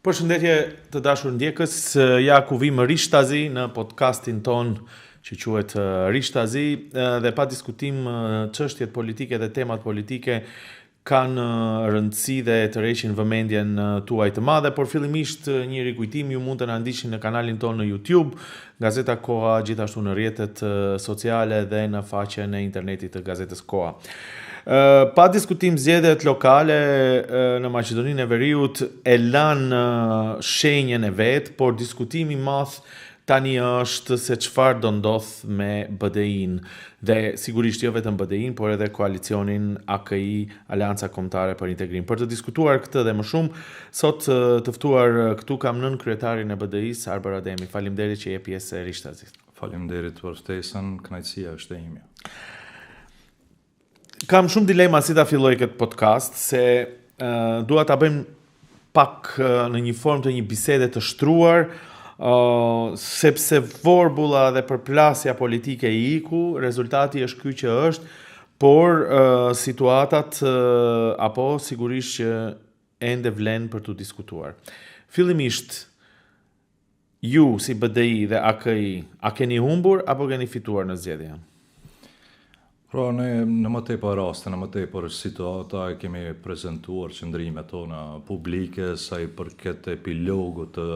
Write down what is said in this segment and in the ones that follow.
Përshëndetje të dashur ndjekës, ja ku vim Rishtazi në podcastin ton që quhet Rishtazi dhe pa diskutim çështjet politike dhe temat politike kanë rëndësi dhe të rreqin vëmendjen tuaj të madhe, por fillimisht një rikujtim, ju mund të na ndiqni në kanalin ton në YouTube, Gazeta Koha, gjithashtu në rrjetet sociale dhe në faqen e internetit të Gazetës Koha. Pa diskutim zgjedhjet lokale në Maqedoninë e Veriut e lanë shenjën e vet, por diskutimi i madh tani është se çfarë do ndodh me BDI-n dhe sigurisht jo vetëm BDI-n, por edhe koalicionin AKI, Aleanca Kombëtare për Integrim. Për të diskutuar këtë dhe më shumë, sot të ftuar këtu kam nën kryetarin e BDI-s, Arber Ademi. Faleminderit që je pjesë e Rishtazit. Faleminderit për ftesën, kënaqësia është e imja. Kam shumë dilema si ta filloj këtë podcast, se dua ta bëjmë pak në një formë të një bisede të shtruar, sepse vorbulla dhe përplasja politike i iku, rezultati është ky që është, por situatat apo sigurisht që ende vlen për të diskutuar. Fillimisht, ju si BDI dhe AKI, a keni humbur apo keni fituar në zgjedhje? Pra, ne në më tepër raste, në më tepër situata e kemi prezentuar qëndrimet tona publike sa i përket epilogut të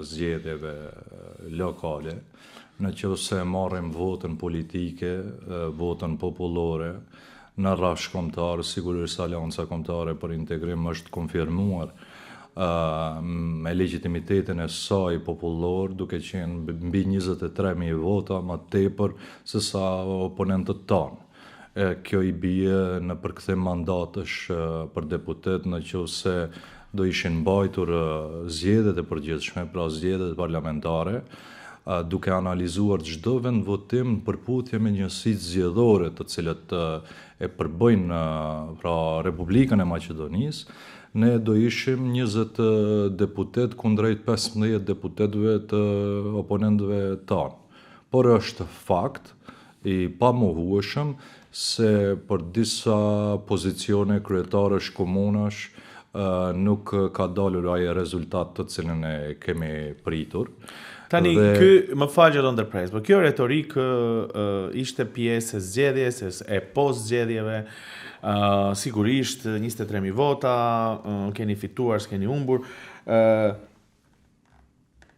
zgjedhjeve lokale, në qoftë marrim votën politike, votën popullore, në rrafsh kombëtar, sigurisht Aleanca Kombëtare për Integrim është konfirmuar me legitimitetin e saj popullor, duke qenë mbi 23.000 vota më tepër se sa oponentët tanë. Kjo i bie në përkthim mandatësh për deputet, në qoftë do ishin mbajtur zgjedhjet e përgjithshme, pra zgjedhjet parlamentare, duke analizuar çdo vend votim në përputhje me njësitë zgjedhore të cilët e përbëjnë pra Republikën e Maqedonisë, ne do ishim 20 deputet kundrejt 15 deputetëve të oponentëve tanë. Por është fakt i pamohueshëm se për disa pozicione kryetarësh komunash nuk ka dalur ai rezultat të cilën e kemi pritur. Tani, ky më fal që do ndërpres, por kjo retorikë ishte pjesë e zgjedhjes, e post-zgjedhjeve, sigurisht 23.000 vota, keni fituar, s'keni humbur.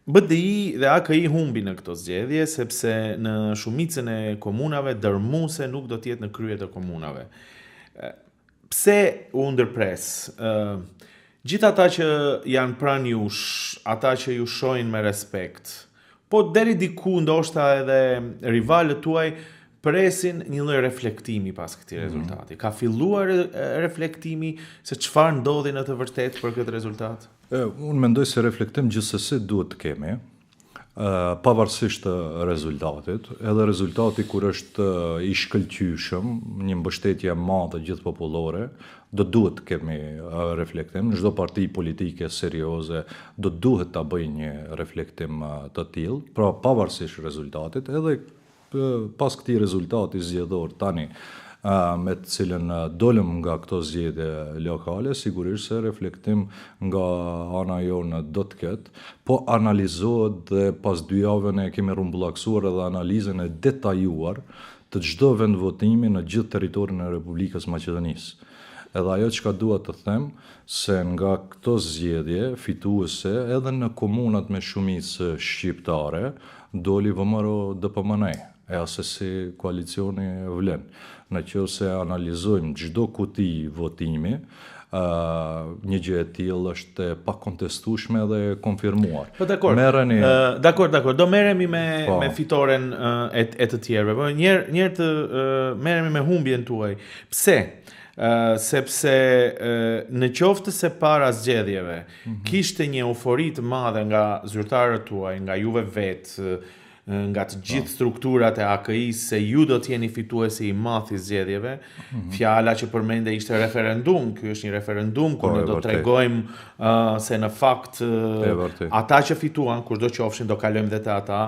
BDI dhe AKI humbi në këto zgjedhje, sepse në shumicën e komunave dërmuese nuk do të jetë në krye të komunave. Pse u ndërpres? Gjithë ata që janë pranë jush, ata që ju shohin me respekt, po deri diku ndoshta edhe rivalët tuaj presin një lloj reflektimi pas këtij rezultati. Ka filluar reflektimi se çfarë ndodhi në të vërtetë për këtë rezultat? Unë mendoj se reflektim gjithsesi duhet të kemi, pavarësisht të rezultatit, edhe rezultati kur është i shkëlqyshëm, një mbështetje e madhe gjithë popullore, do duhet të kemi reflektim, çdo parti politike serioze do duhet ta bëjë një reflektim të tillë, pra pavarësisht rezultatit, edhe pas këtij rezultati zgjedhor tani me të cilën dolëm nga këto zgjedhje lokale, sigurisht se reflektim nga ana jonë do të ketë, po analizohet dhe pas 2 javëve ne kemi rrumbullaksuar edhe analizën e detajuar të çdo vend votimi në gjithë territorin e Republikës Maqedonisë. Edhe ajo çka dua të them se nga këto zgjedhje fituese edhe në komunat me shumicë shqiptare doli VMRO DPMNE, e asesi koalicioni vlen. Në që se analizojmë çdo kuti votimi, një gjë e tillë është e pakontestueshme dhe konfirmuar. Po dakor. Merreni. Dakor. Do merremi me fitoren e të tjerëve. Po një herë të merremi me humbjen tuaj. Pse? Sepse në qoftë se para zgjedhjeve kishte një eufori të madhe nga zyrtarët tuaj, nga juve vetë, nga të gjithë strukturat e AKI-s se ju do të jeni fituesi i madh i zgjedhjeve. Fjala që përmende ishte referendum. Ky është një referendum ku ne do të tregojmë se në fakt ata që fituan, kushdo qofshin, do kalojmë dhe te ata,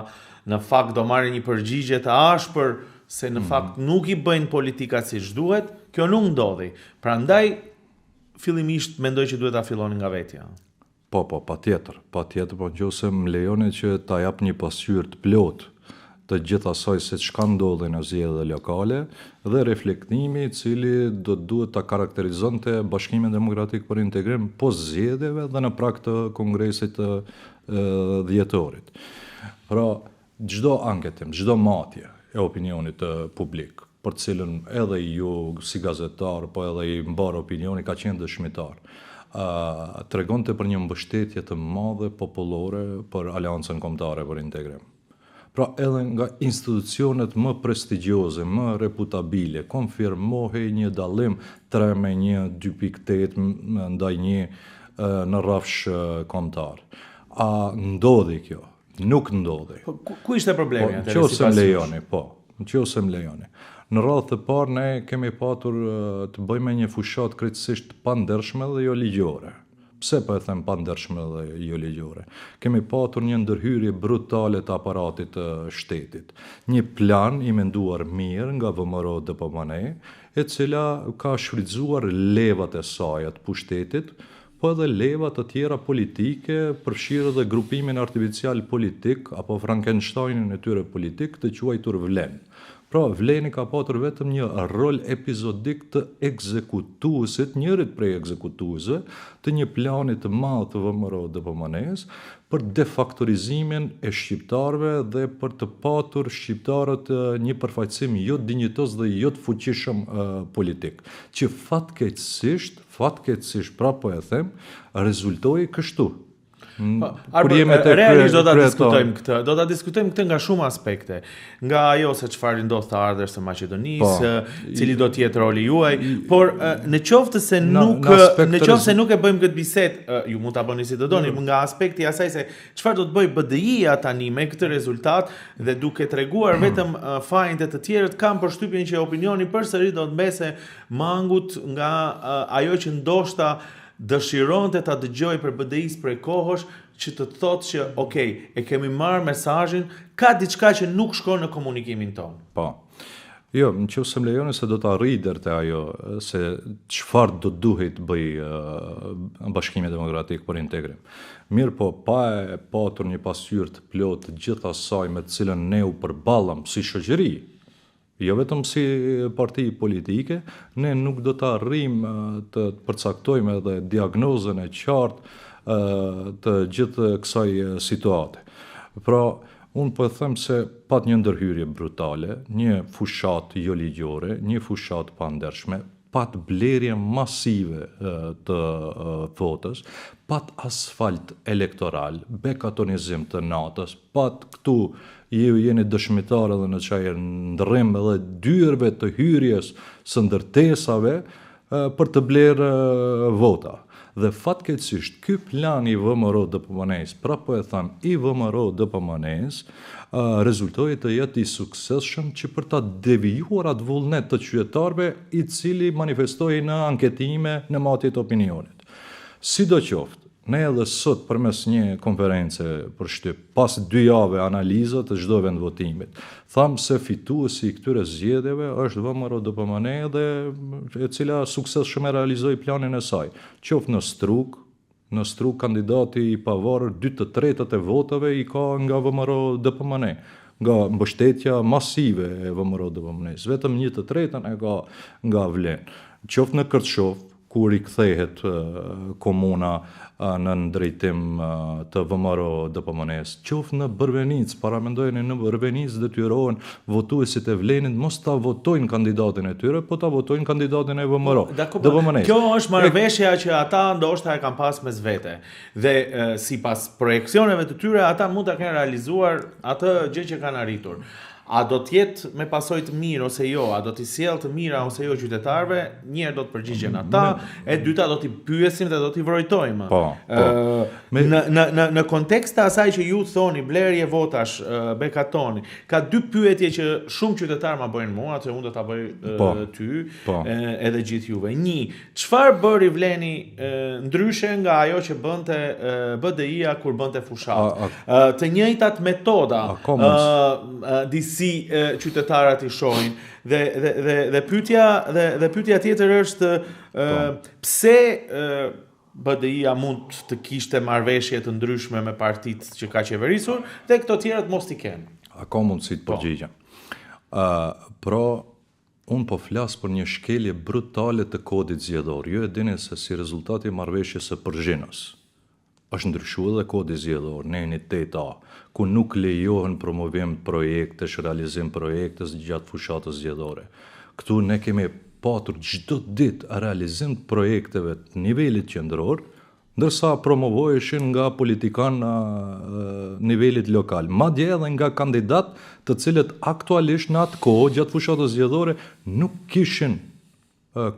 në fakt do marrin një përgjigje të ashpër se në fakt nuk i bëjnë politikat siç duhet. Kjo nuk ndodhi. Prandaj fillimisht mendoj që duhet ta filloni nga vetja. patjetër, po nëse më lejoni që ta jap një pasqyrë të plotë të gjithë asaj se çka ndodhi në zgjedhjet lokale dhe reflektimi i cili do duhet ta karakterizonte Bashkimin Demokratik për Integrim pas zgjedhjeve dhe në prag të kongresit të dhjetorit. Pra, çdo anketim, çdo matje e opinionit publik, për cilën edhe ju si gazetar, po edhe i mbar opinioni ka qenë dëshmitar, tregonte për një mbështetje të madhe popullore për Aleancën Kombëtare për Integrim. Pra edhe nga institucionet më prestigjioze, më reputabile, konfirmohej një dallim 3-1, 2.8 ndaj 1 në rrafsh kombëtar. A ndodhi kjo? Nuk ndodhi. Ku ishte problemi? Nëse më lejoni. Në radhë të parë ne kemi patur të bëjmë një fushat krejtësisht pandershme dhe jo ligjore. Pse po e them pandershme dhe jo ligjore? Kemi patur një ndërhyrje brutale të aparatit të shtetit. Një plan i menduar mirë nga VMRO DPMN, e cila ka shfrytzuar levat e saj të pushtetit, po edhe levat të tjera politike, përfshirë dhe grupimin artificial politik apo Frankensteinin e tyre politik të quajtur vlen. Pra, vleni ka patur vetëm një rol epizodik të ekzekutuesit, njërit prej ekzekutuesve, të një planit të madh të VMRO DPMN-s për defaktorizimin e shqiptarëve dhe për të patur shqiptarët një përfaqësim jo dinjitos dhe jo të fuqishëm politik, që fatkeqësisht po e them, rezultoi kështu. Realisht do ta diskutojmë këtë nga shumë aspekte, nga ajo se çfarë ndodh të ardhur së Maqedonisë, cili do të jetë roli juaj, por në qoftë se nuk e bëjmë këtë bisedë, ju mund ta bëni si të doni, nga aspekti i asaj se çfarë do të bëjë BDI-ja tani me këtë rezultat dhe duke treguar vetëm fajin të tjerët, kam përshtypjen që opinioni përsëri do të mbese mangut nga ajo që ndoshta dëshironte ta dëgjoj për BDI-s prej kohësh, që të thotë që okay, e kemi marrë mesazhin, ka diçka që nuk shkon në komunikimin tonë. Po. Jo, nëse më lejoni se do ta rri deri te ajo se çfarë do duhet bëj Bashkimi Demokratik për Integrim. Mirë po, pa e patur një pasqyrë të plotë të gjithë asaj me të cilën ne u përballëm si shoqëri, jo vetëm si parti politike, ne nuk do të arrim të përcaktojmë edhe diagnozën e qartë të gjithë kësaj situate. Pra, unë po e them se pat një ndërhyrje brutale, një fushat jo ligjore, një fushat pandershme, pat blerje masive të votës, pat asfalt elektoral, bekatonizim të natës, pat këtu ju jeni dëshmitar edhe në çaj ndërrim edhe dyrëve të hyrjes së ndërtesave për të blerë vota. Dhe fatkeqësisht ky plan i VMRO DPMN-s, pra po e them i VMRO DPMN-s, rezultoi të jetë i suksesshëm që për ta devijuar atë vullnet të qytetarëve i cili manifestoi në anketime në matje të opinionit. Sidoqoftë, ne edhe sot përmes një konference për shtyp, pas 2 javë analize të çdo vend votimit, tham se fituesi i këtyre zgjedhjeve është VMRO DPMN dhe e cila suksesshëm e realizoi planin e saj. Qoftë në Struk kandidati i pavarur 2/3 e votave i ka nga VMRO DPMN, nga mbështetja masive e VMRO DPMN-s, vetëm 1/3 e ka nga Vlen. Qoftë në Kërçov, kur i kthehet komuna në drejtim të VMRO DPMN-s, qoftë në Bërvenic, paramendojeni në Bërvenic detyrohen votuesit e Vlenit mos ta votojnë kandidatin e tyre, po ta votojnë kandidatin e VMRO DPMN-s. Kjo është marrëveshja që ata ndoshta e kanë pas mes vete. Dhe sipas projeksioneve të tyre, ata mund ta kenë realizuar atë gjë që kanë arritur. A do të jetë me pasojë të mirë ose jo, a do t'i sjellë të mira ose jo qytetarëve, njëherë do të përgjigjen ata, e dyta do t'i pyesim dhe do t'i vrojtojmë. Në kontekst të asaj që ju thoni blerje votash, bekatoni, ka 2 pyetje që shumë qytetarë ma bëjnë mua, që unë do ta bëj ty, edhe gjithë juve. 1, çfarë bëri Vleni ndryshe nga ajo që bënte BDI-ja kur bënte fushat? Të njëjtat metoda, si qytetarët i shohin dhe pyetja tjetër është pse BDI-a mund të kishte marrëveshje të ndryshme me partitë që ka qeverisur dhe këto tjerat mos t'i kenë. A ka mundësi të përgjigjem. Pra, unë po flas për një shkelje brutale të kodit zgjedhor. Ju e dini se si rezultati i marrëveshjes së Përzhinës është ndryshuar edhe kodi zgjedhor në 8A, ku nuk lejohen promovim projektesh, realizim projektesh gjatë fushatës zgjedhore. Këtu ne kemi patur çdo ditë realizim të projekteve të nivelit qendror, ndërsa promovoheshin nga politikan nivelit lokal, madje edhe nga kandidat të cilët aktualisht në atë kohë gjatë fushatës zgjedhore nuk kishin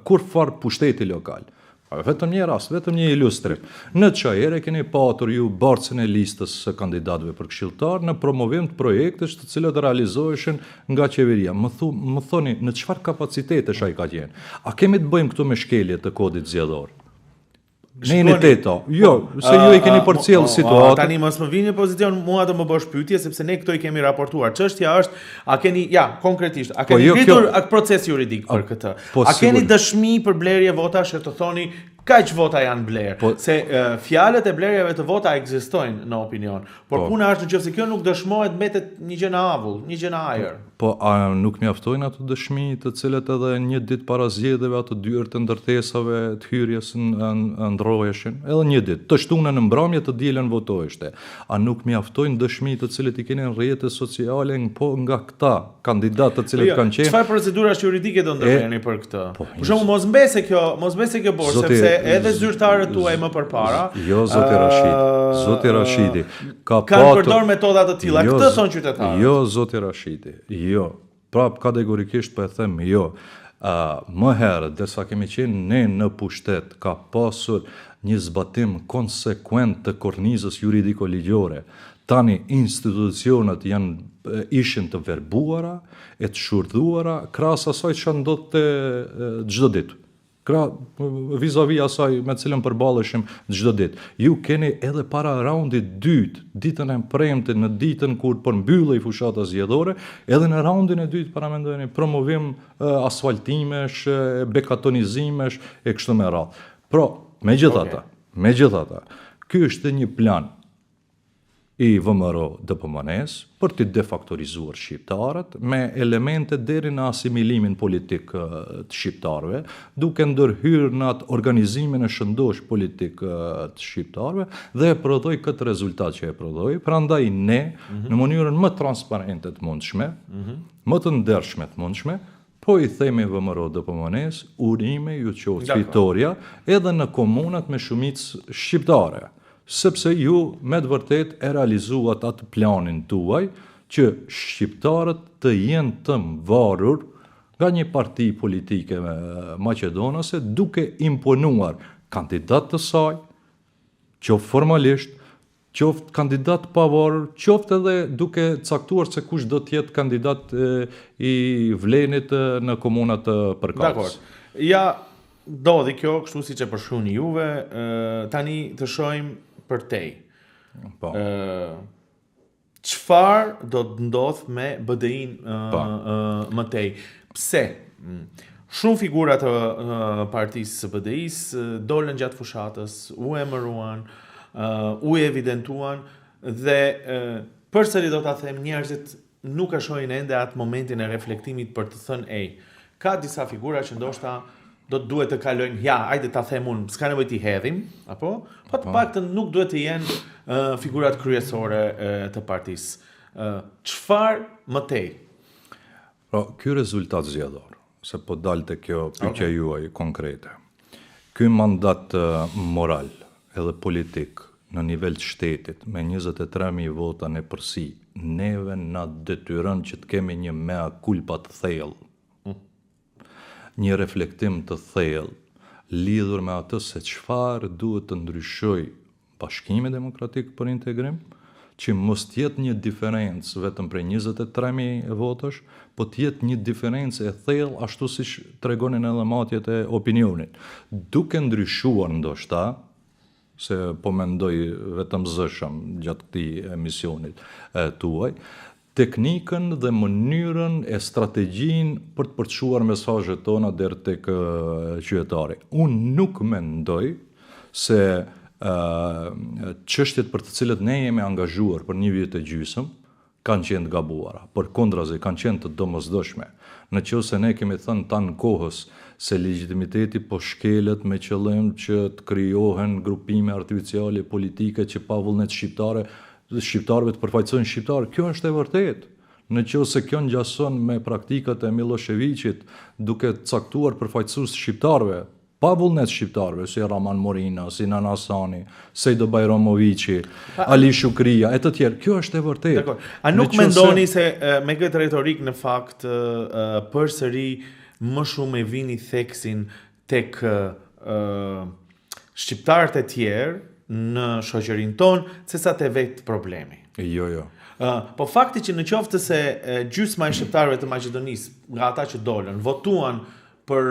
kurfar pushteti lokal. Vetëm një rast, vetëm një ilustrim. Në çajere keni patur ju barcën e listës së kandidatëve për këshilltar në promovim të projektesh të cilët realizoheshin nga qeveria. Më thoni, në çfarë kapacitetesh ai ka qenë? A kemi të bëjmë këtu me shkelje të kodit zgjedhor? Në 8A. Jo, se ju i keni përcjell situatën. Tani mos më vini në pozicion mua të më bësh pyetje sepse ne këto i kemi raportuar. Çështja është, a keni, konkretisht, a keni ngritur atë proces juridik për këtë? A keni dëshmi për blerje votash që të thoni kaq vota janë blerë? Se fjalët e blerjeve të vota ekzistojnë në opinion, por puna është nëse kjo nuk dëshmohet mbetet një gjë në avull, një gjë në ajër. Po a nuk mjaftojnë ato dëshmi të cilët edhe një ditë para zgjedhjeve ato dyert të ndërtesave të hyrjes ndroheshin, edhe një ditë, të shtunën në mbrëmje të dielën votoheshte. A nuk mjaftojnë dëshmi të cilët i keni në rrjetet sociale nga këta kandidatë të cilët kanë qenë? Çfarë procedurash juridike do ndërheni për këtë? Për shembull, mos mbese kjo borë, sepse edhe zyrtarët tuaj më përpara. Jo, zoti Rashidi. Kanë përdorur metoda të tilla. Këtë thonë qytetarët. Jo, zoti Rashidi. Jo. Prap kategorikisht po e them jo. Më herët, derisa kemi qenë ne në pushtet, ka pasur një zbatim konsekuent të kornizës juridiko-ligjore. Tani institucionet ishin të verbuara, e të shurdhuara, krahas asaj që ndodhte çdo ditë. Vis-a-vis asaj me cilën përballeshim çdo ditë. Ju keni edhe para raundit dytë, ditën e premte, në ditën kur përmbyllej fushata zgjedhore, edhe në raundin e dytë paramendojeni promovim asfaltimesh, bekatonizimesh e kështu me radhë. Pra, megjithatë, ky është një plan i VMRO DPMN-s për të defaktorizuar shqiptarët me elemente deri në asimilimin politik të shqiptarëve, duke ndërhyrë në atë organizimin e shëndosh politik të shqiptarëve dhe e prodhoi këtë rezultat që e prodhoi. Prandaj ne, në mënyrën më transparente të mundshme, më të ndershme të mundshme, po i themi VMRO DPMN-s, urime ju qoftë fitoria edhe në komunat me shumicë shqiptare. Sepse ju me të vërtet e realizuat atë planin tuaj që shqiptarët të jenë të mvarur nga një parti politike maqedonase duke imponuar kandidat të saj, qoftë formalisht, qoftë kandidat pavarur, qoftë edhe duke caktuar se kush do të jetë kandidat i vlenit në komunat të përkatës. Dakor. Ja, dodhi kjo, kështu siç e përshkruani juve, tani të shohim për tej. Çfarë do të ndodh me BDI-n më tej? Pse? Shumë figura të partisë së BDI-s dolën gjatë fushatës, u emëruan, u evidentuan dhe përsëri do ta them, njerëzit nuk e shohin ende atë momentin e reflektimit për të thënë ka disa figura që ndoshta do të duhet të kalojnë, hajde ta them unë, s'ka nevojë t'i hedhim, apo? Po të paktën nuk duhet të jenë figurat kryesore të partisë. Çfarë më tej? Ky rezultat zgjedhor, se po dalte kjo pyetja juaj konkrete. Ky mandat moral edhe politik në nivel të shtetit me 23.000 vota në përsi, neve na detyron që të kemi një mea culpa të thellë. Një reflektim të thellë lidhur me atë se çfarë duhet të ndryshojë Bashkimi Demokratik për Integrim, që mos të jetë një diferencë vetëm prej 23.000 votash, po të jetë një diferencë e thellë ashtu siç tregonin edhe matjet e opinionit. Duke ndryshuar ndoshta, se po mendoj vetëm zëshëm gjatë këtij emisionit tuaj, teknikën dhe mënyrën e strategjinë për të përçuar mesazhet tona deri tek qytetari. Unë nuk mendoj se çështjet për të cilët ne jemi angazhuar për 1 vit e gjysmë kanë qenë të gabuara, përkundrazi kanë qenë të domosdoshme. Në qoftë se ne kemi thënë tanë kohës se legitimiteti po shkelet me qëllim që të krijohen grupime artificiale politike që pa vullnet shqiptarëve të përfaqësojnë shqiptarë, kjo është e vërtetë. Në qoftë se kjo ngjason me praktikat e Miloševićit duke caktuar përfaqësues shqiptarëve, pa vullnet shqiptarëve, si Raman Morina, si Nana Sani, Sejdo Bajramovići, Ali Shukria, e të tjerë. Kjo është e vërtetë. A nuk mendoni se me këtë retorik në fakt përsëri më shumë e vini theksin tek shqiptarët e tjerë në shoqërinë tonë, sesa te vetë problemi? Jo. Po fakti që në qoftë se gjysma e shqiptarëve të Maqedonisë, nga ata që dolën, votuan për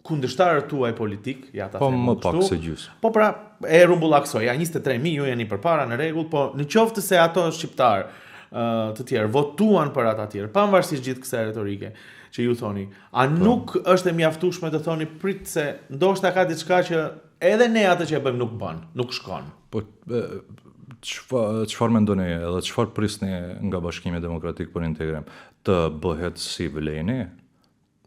kundërshtarët tuaj politik, ja ta po them më pak se gjysmë. Po pra, e rumbullaksoj, ja 23.000 ju jeni përpara në rregull, po në qoftë se ato shqiptar të tjerë votuan për ata tjerë, pavarësisht gjithë kësaj retorike që ju thoni, a nuk është e mjaftueshme të thoni prit se ndoshta ka diçka që edhe ne atë që e bëjmë nuk bën, nuk shkon. Po çfarë mendoni edhe çfarë prisni nga Bashkimi Demokratik për Integrim? Të bëhet si vleni,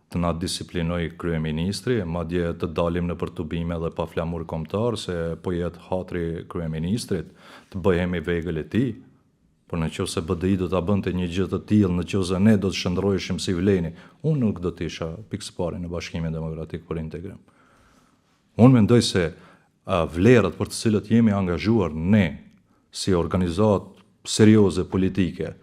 të na disiplinoj kryeministri, madje të dalim në përtubime dhe pa flamur kombëtar se po jetë hatri kryeministrit, të bëhemi vegël e tij. Por në qoftë se BDI do ta bënte një gjë të tillë, në qoftë se ne do të shndroheshim si vleni, unë nuk do të isha pikë pari në Bashkimin Demokratik për Integrim. Unë mendoj se vlerat për të cilët jemi angazhuar ne si organizatë serioze politike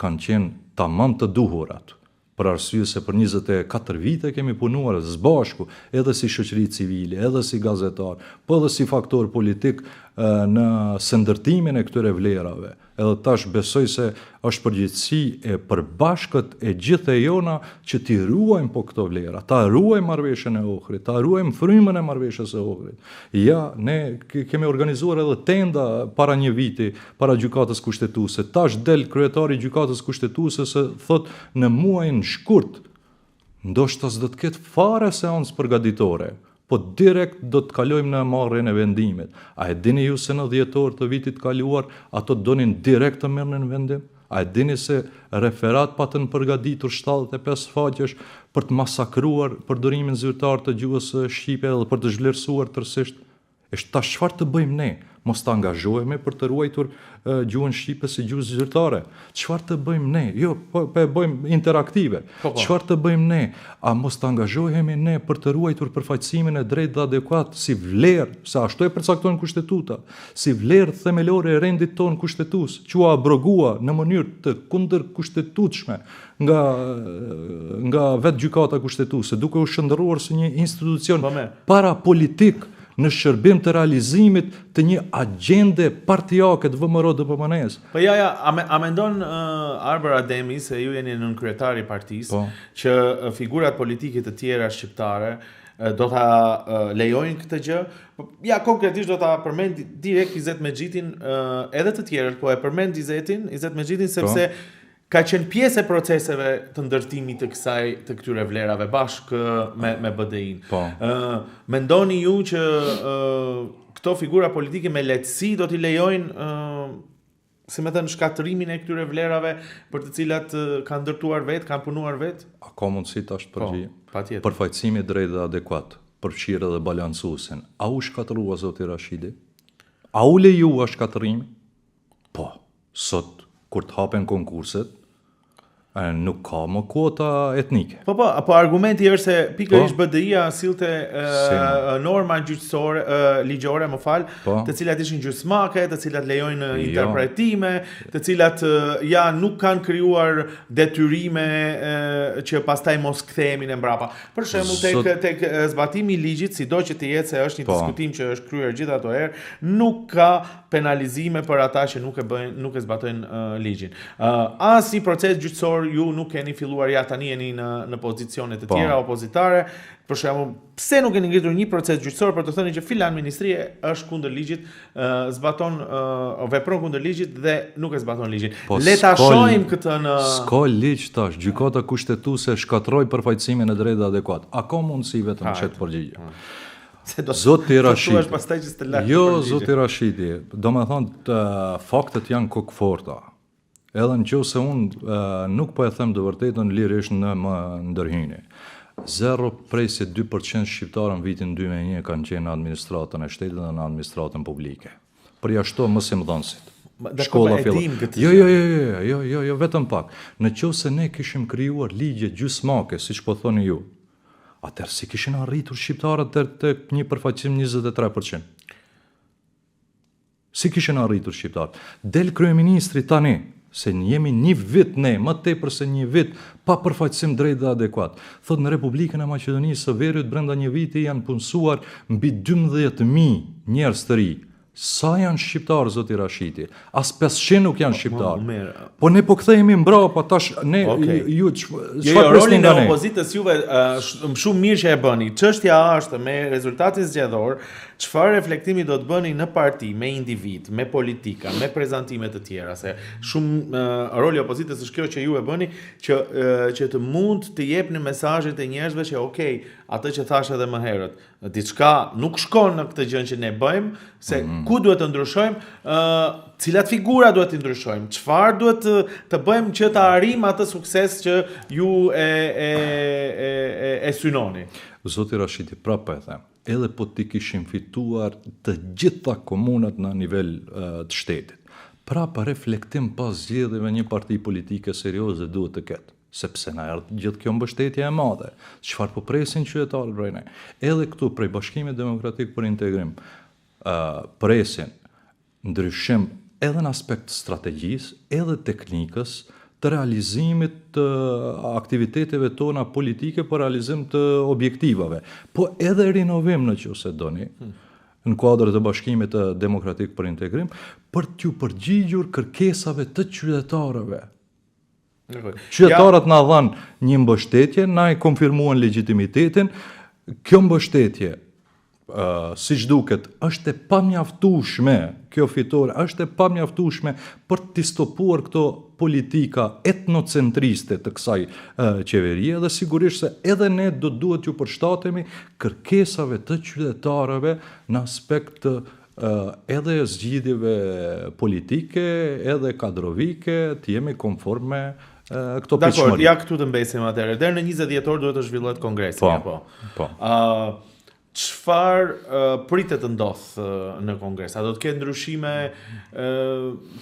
kanë qenë tamam të duhurat. Për arsye se për 24 vite kemi punuar zbashku, edhe si shoqëri civile, edhe si gazetar, po edhe si faktor politik në sëndërtimin e këtyre vlerave. Edhe tash besoj se është përgjegjësi e përbashkët e gjithë e jona që t'i ruajmë po këto vlera, ta ruajmë marrëveshjen e Ohrit, ta ruajmë frymën e marrëveshjes së Ohrit. Ja, ne kemi organizuar edhe tenda para 1 viti, para gjykatës kushtetuese. Tash del kryetari i gjykatës kushtetuese se thot në muajin shkurt, ndoshta s'do të ketë fare seancë përgatitore, po direkt do të kalojmë në marrjen e vendimit. A e dini ju se në dhjetor të vitit kaluar, ato donin direkt të merrnin vendim? A e dini se referat patën përgatitur 75 faqesh për të masakruar përdorimin zyrtar të gjuhës shqipe dhe për të zhvlerësuar tërësisht? Tash çfarë të bëjmë ne? Mos të angazhohemi për të ruajtur gjuhën shqipe si gjuhë zyrtare. Çfarë të bëjmë ne? Jo, po e bëjmë interaktive. Çfarë të bëjmë ne? A mos të angazhohemi ne për të ruajtur përfaqësimin e drejtë dhe adekuat si vlerë, se ashtu e përcakton kushtetuta, si vlerë themelore e rendit ton kushtetues, që abrogua në mënyrë të kundërkushtetutshme nga vetë gjykata kushtetuese, duke u shndërruar si një institucion parapolitik në shërbim të realizimit të një agjende partijake të VMRO-DPMNE-s. Po a mendon Arber Ademi se ju jeni nën kryetari i partisë që figurat politike të tjera shqiptare do ta lejojnë këtë gjë? Ja, konkretisht do ta përmend direkt Izet Mexhitin, edhe të tjerët, po e përmend Izet Mexhitin sepse ka qenë pjesë e proceseve të ndërtimit të këtyre vlerave bashkë me BDI-n. Mendoni ju që këto figura politike me lehtësi do t'i lejojnë si me thënë shkatërimin e këtyre vlerave për të cilat kanë ndërtuar vetë, kanë punuar vetë? A ka mundësi tash të përgjigj? Përfaqësimi drejt dhe adekuat, përfshirë dhe balancuesin. A u shkatërua zoti Rashidi? A u lejua shkatërimi? Po, sot kur të hapen konkurset, nuk ka më kuota etnike. Po, argumenti është se pikërisht BDI-a sillte norma gjyqësore, ligjore, të cilat ishin gjysmake, të cilat lejojnë interpretime, të cilat nuk kanë krijuar detyrime që pastaj mos kthehemi në mbrapa. Për shembull tek zbatimi i ligjit, sido që të jetë se është një diskutim që është kryer gjithë ato herë, nuk ka penalizime për ata që nuk e zbatojnë ligjin. As një proces gjyqësor ju nuk keni filluar tani jeni në pozicione të tjera opozitare. Për shembull, pse nuk keni ngritur një proces gjyqësor për të thënë që filan ministrie është kundër ligjit, vepron kundër ligjit dhe nuk e zbaton ligjin. Le ta shohim këtë në S'ka ligj tash, gjykata kushtetuese shkatroi përfaqësimin e drejtë adekuat. A ka mundësi vetëm çet përgjigje? Zoti Rashidi. Pastaj që s'të lart. Jo, Zoti Rashidi. Domethënë faktet janë kokëforta. Edhe nëse unë nuk po e them të vërtetën lirisht në më ndërhyjni. 0.2% shqiptarë në vitin 2001 kanë qenë në administratën e shtetit dhe në administratën publike. Përjashto mësimdhënësit. Shkolla fillon. Jo, vetëm pak. Nëse ne kishim krijuar ligje gjysmake, siç po thoni ju, atëherë si kishin arritur shqiptarët tek një përfaqësim 23%. Si kishin arritur shqiptarët? Del kryeministri tani, se jemi një vit ne, më tepër se një vit, pa përfaqësim drejt dhe adekuat. Thot në Republikën e Maqedonisë së Veriut brenda një viti janë punësuar mbi 12.000 njerëz të ri. Sa janë shqiptarë, Zoti Rashidi? As 500 nuk janë shqiptarë. Po ne po kthehemi mbrapa, tash ne ju çfarë rolin e opozitës juve shumë mirë që e bëni. Çështja është me rezultatin zgjedhor, çfarë reflektimi do të bëni në parti, me individ, me politika, me prezantime të tjera, se shumë roli i opozitës është kjo që ju e bëni, që të mund të jepni mesazhet e njerëzve që okay, atë që thash edhe më herët, diçka nuk shkon në këtë gjë që ne bëjmë, se ku duhet të ndryshojmë, cilat figura duhet të ndryshojmë, çfarë duhet të bëjmë që të arrijmë atë sukses që ju e synoni. Zoti Rashidi, prapë e them, edhe po ti kishim fituar të gjitha komunat në nivel të shtetit. Prapë reflektim pas zgjedhjeve një parti politike serioze duhet të ketë. Sepse na erdhi gjithë kjo mbështetje e madhe. Çfarë po presin qytetarët prej ne? Edhe këtu prej Bashkimit Demokratik për Integrim presin ndryshim edhe në aspekt të strategjisë, edhe teknikës, të realizimit të aktiviteteve tona politike për realizim të objektivave, po edhe rinovim nëse doni, në kuadër të Bashkimit Demokratik për Integrim, për t'ju përgjigjur kërkesave të qytetarëve. Qytetarët na dhanë një mbështetje, na e konfirmuan legitimitetin. Kjo mbështetje, siç duket, është e pamjaftueshme, kjo fitore është e pamjaftueshme për të stopuar këto politika etnocentriste të kësaj qeverie dhe sigurisht se edhe ne duhet ju përshtatemi kërkesave të qytetarëve në aspekt edhe zgjidhjeve politike, edhe kadrovike, të jemi konform me këto pritshmëri. Dakor, ja këtu të mbesim atëherë. Deri në 20 dhjetor duhet të zhvillohet kongresi, po. Çfarë pritet të ndodh në kongres? A do të ketë ndryshime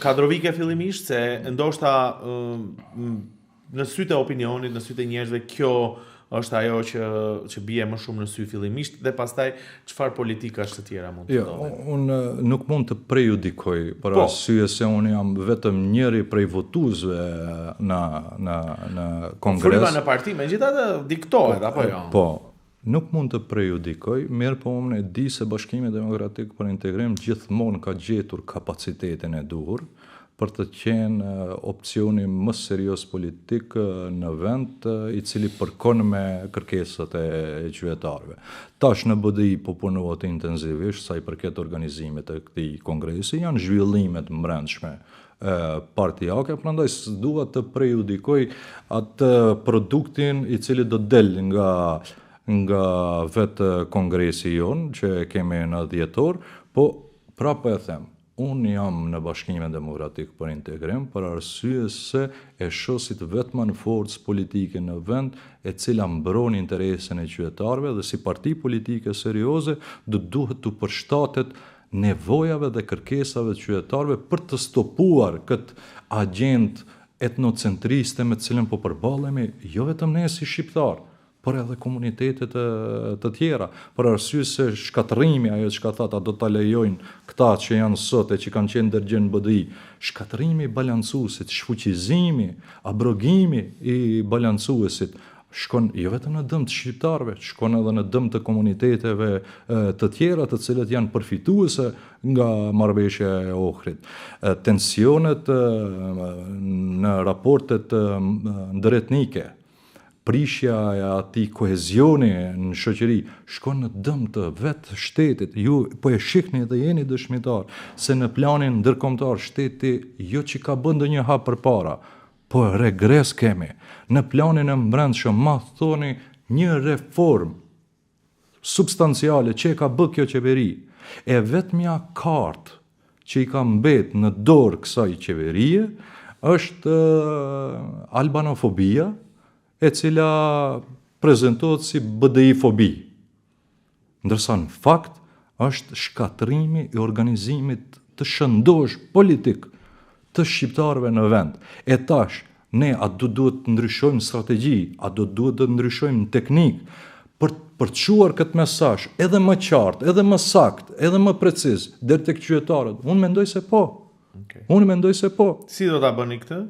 kadrovike fillimisht, se ndoshta në sytë e opinionit, në sytë e njerëzve, kjo është ajo që bie më shumë në sy fillimisht, dhe pastaj çfarë politikash të tjera mund të ndodhin? Unë nuk mund të prejudikoj, për arsye se unë jam vetëm njëri prej votuesve në kongres. Folma në parti, megjithatë diktohet apo jo? Po, nuk mund të prejudikoj, mirë po unë e di se Bashkimi Demokratik për Integrim gjithmonë ka gjetur kapacitetin e duhur për të qenë opcioni më serios politik në vend i cili përkon me kërkesat e qytetarëve. Tash në BDI po punohet intensivisht sa i përket organizimit të këtij kongresi, janë zhvillimet brendshme partijake, prandaj s'dua të prejudikoj atë produktin i cili do del nga vetë kongresi jon që kemi në dhjetor, po prapë e them, unë jam në Bashkimin Demokratik për Integrim për arsye se e shosit vetëm në forcë politike në vend e cila mbron interesin e qytetarëve dhe si parti politike serioze duhet të përshtatet nevojave dhe kërkesave të qytetarëve për të stopuar këtë agjend etnocentriste me të cilën po përballemi, jo vetëm ne si shqiptar, por edhe komunitetet të tjera, për arsye se shkatërrimi, ajo që ka thata do ta lejojnë këta që janë sot e që kanë qenë dërgjën BDI, shkatërrimi i balancuesit, shfuqizimi, abrogimi i balancuesit, shkon jo vetëm në dëm të shqiptarëve, shkon edhe në dëm të komuniteteve të tjera të cilët janë përfituese nga marrëveshja e Ohrit. Tensionet në raportet ndëretnike, prishja e atij kohezioni në shoqëri shkon në dëm të vetë shtetit. Ju po e shihni dhe jeni dëshmitar se në planin ndërkombëtar shteti jo që ka bën ndonjë hap përpara, po regres kemi. Në planin e brendshëm ma thoni një reform substanciale që e ka bë kjo qeveri. E vetmja kartë që i ka mbet në dorë kësaj qeverie është albanofobia, e cila prezentohet si BDI-fobi. Ndërsa në fakt është shkatrimi i organizimit të shëndosh politik të shqiptarëve në vend. E tash, ne a duhet të ndryshojmë strategji, a duhet të ndryshojmë teknik për të çuar këtë mesazh edhe më qartë, edhe më sakt, edhe më preciz deri tek qytetarët. Unë mendoj se po. Okay. Unë mendoj se po. Si do ta bëni këtë?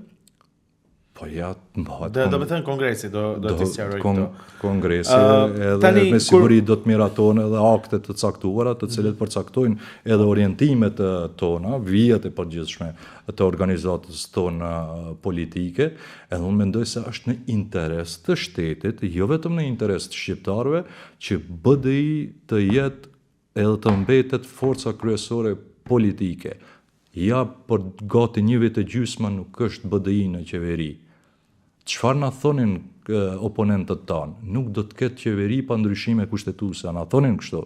Po ja, do të thënë kongresi do të sqarojë këto. Kongresi edhe me siguri do të miraton edhe akte të caktuara, të cilët përcaktojnë edhe orientimet tona, vijat e përgjithshme të organizatës tonë politike, edhe unë mendoj se është në interes të shtetit, jo vetëm në interes të shqiptarëve, që BDI të jetë edhe të mbetet forca kryesore politike. Ja, për gati 1 vit e gjysmë nuk është BDI në qeveri. Çfarë na thonin oponentët tanë? Nuk do të ketë qeveri pa ndryshime kushtetuese. A na thonin kështu?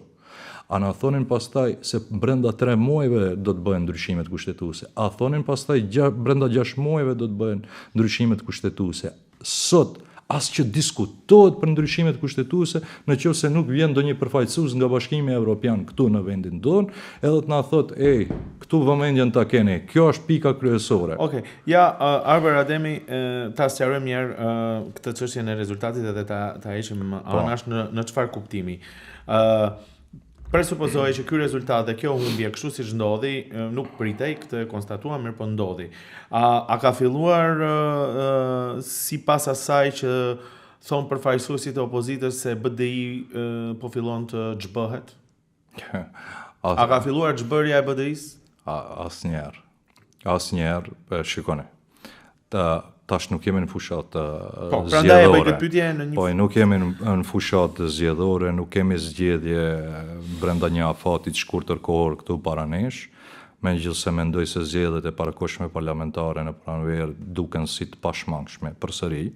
A na thonin pastaj se brenda 3 muajve do të bëhen ndryshimet kushtetuese? A thonin pastaj brenda 6 muajve do të bëhen ndryshimet kushtetuese? Sot as që diskutohet për ndryshimet kushtetuese, nëse nuk vjen ndonjë përfaqësues nga Bashkimi Evropian këtu në vendin tonë, edhe të na thotë, këtu vëmendjen ta keni. Kjo është pika kryesore. Okej. Ja, Arber Ademi, ta sqarojmë një herë këtë çështje në rezultatit edhe ta heqim anash në çfarë kuptimi. Presupozoj që ky rezultat dhe kjo humbje kështu siç ndodhi, nuk pritej, këtë konstatuam, mirë po ndodhi. A ka filluar sipas asaj që thon përfaqësuesit e opozitës se BDI po fillon të xhbëhet? A ka filluar xhbërja e BDI-s? Asnjëherë. Asnjëherë, shikoni. Tash nuk jemi në fushat zgjedhore. Po, nuk jemi në fushat zgjedhore, nuk kemi zgjedhje brenda një afatit shkurtër kohor këtu para nesh, megjithëse mendoj se zgjedhjet e parakohshme parlamentare në pranverë duken si të pashmangshme përsëri.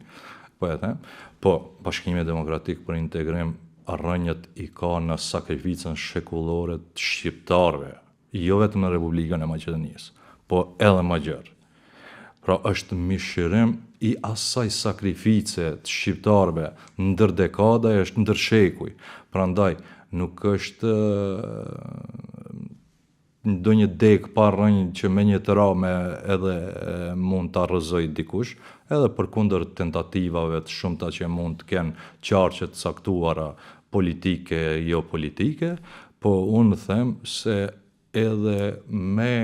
Po, Bashkimi Demokratik për Integrim rrënjët i ka në sakrificën shekullore të shqiptarëve, jo vetëm në Republikën e Maqedonisë, po edhe më gjerë. Pra është mishërim i asaj sakrifice të shqiptarëve ndër dekada, është ndër shekuj. Prandaj nuk është ndonjë dek pa rrënjë që me një të rame edhe mund të arrëzoj dikush, edhe përkundër tentativave të shumta që mund të kenë qarqe të caktuara politike, jo politike, po unë them se edhe me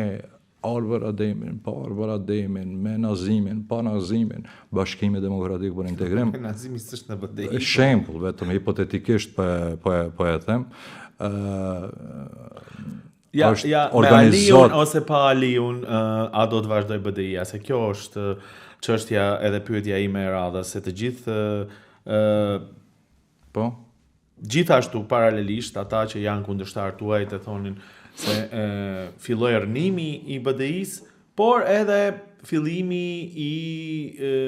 Arber Ademin, pa Arber Ademin, me Nazimin, pa Nazimin, Bashkimi Demokratik për Integrim. Nazimi s'është në BDI. Shembull, vetëm hipotetikisht po e them. Me Aliun ose pa Aliun, a do të vazhdoj BDI-a? Se kjo është çështja edhe pyetja ime e radhës, se të gjithë po gjithashtu paralelisht ata që janë kundërshtar tuaj të thonin se filloi rënimi i BDI-s, por edhe fillimi i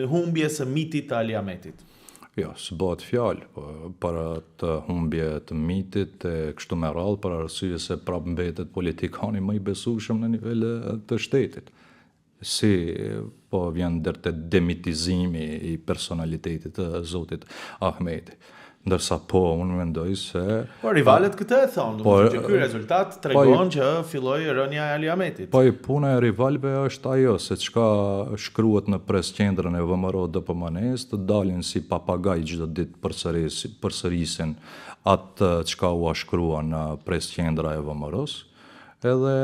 humbjes së mitit të Ali Ahmetit. Jo, s'bëhet fjalë, para të humbje të mitit e kështu me radhë, për arsye se prap mbetet politikani më i besueshëm në nivel të shtetit. Si po vjen deri te demitizimi i personalitetit të zotit Ahmeti. Ndërsa po, unë mendoj se... Po, rivalet këtë e thonë, që ky rezultat tregon që filloi rënja e Ali Ahmetit. Po, puna e rivalve është ajo, se çka shkruhet në presqendrën e VMRO-DPMN-s, të dalin si papagaj çdo ditë përsërisin atë çka u shkrua në presqendra e VMRO-s, edhe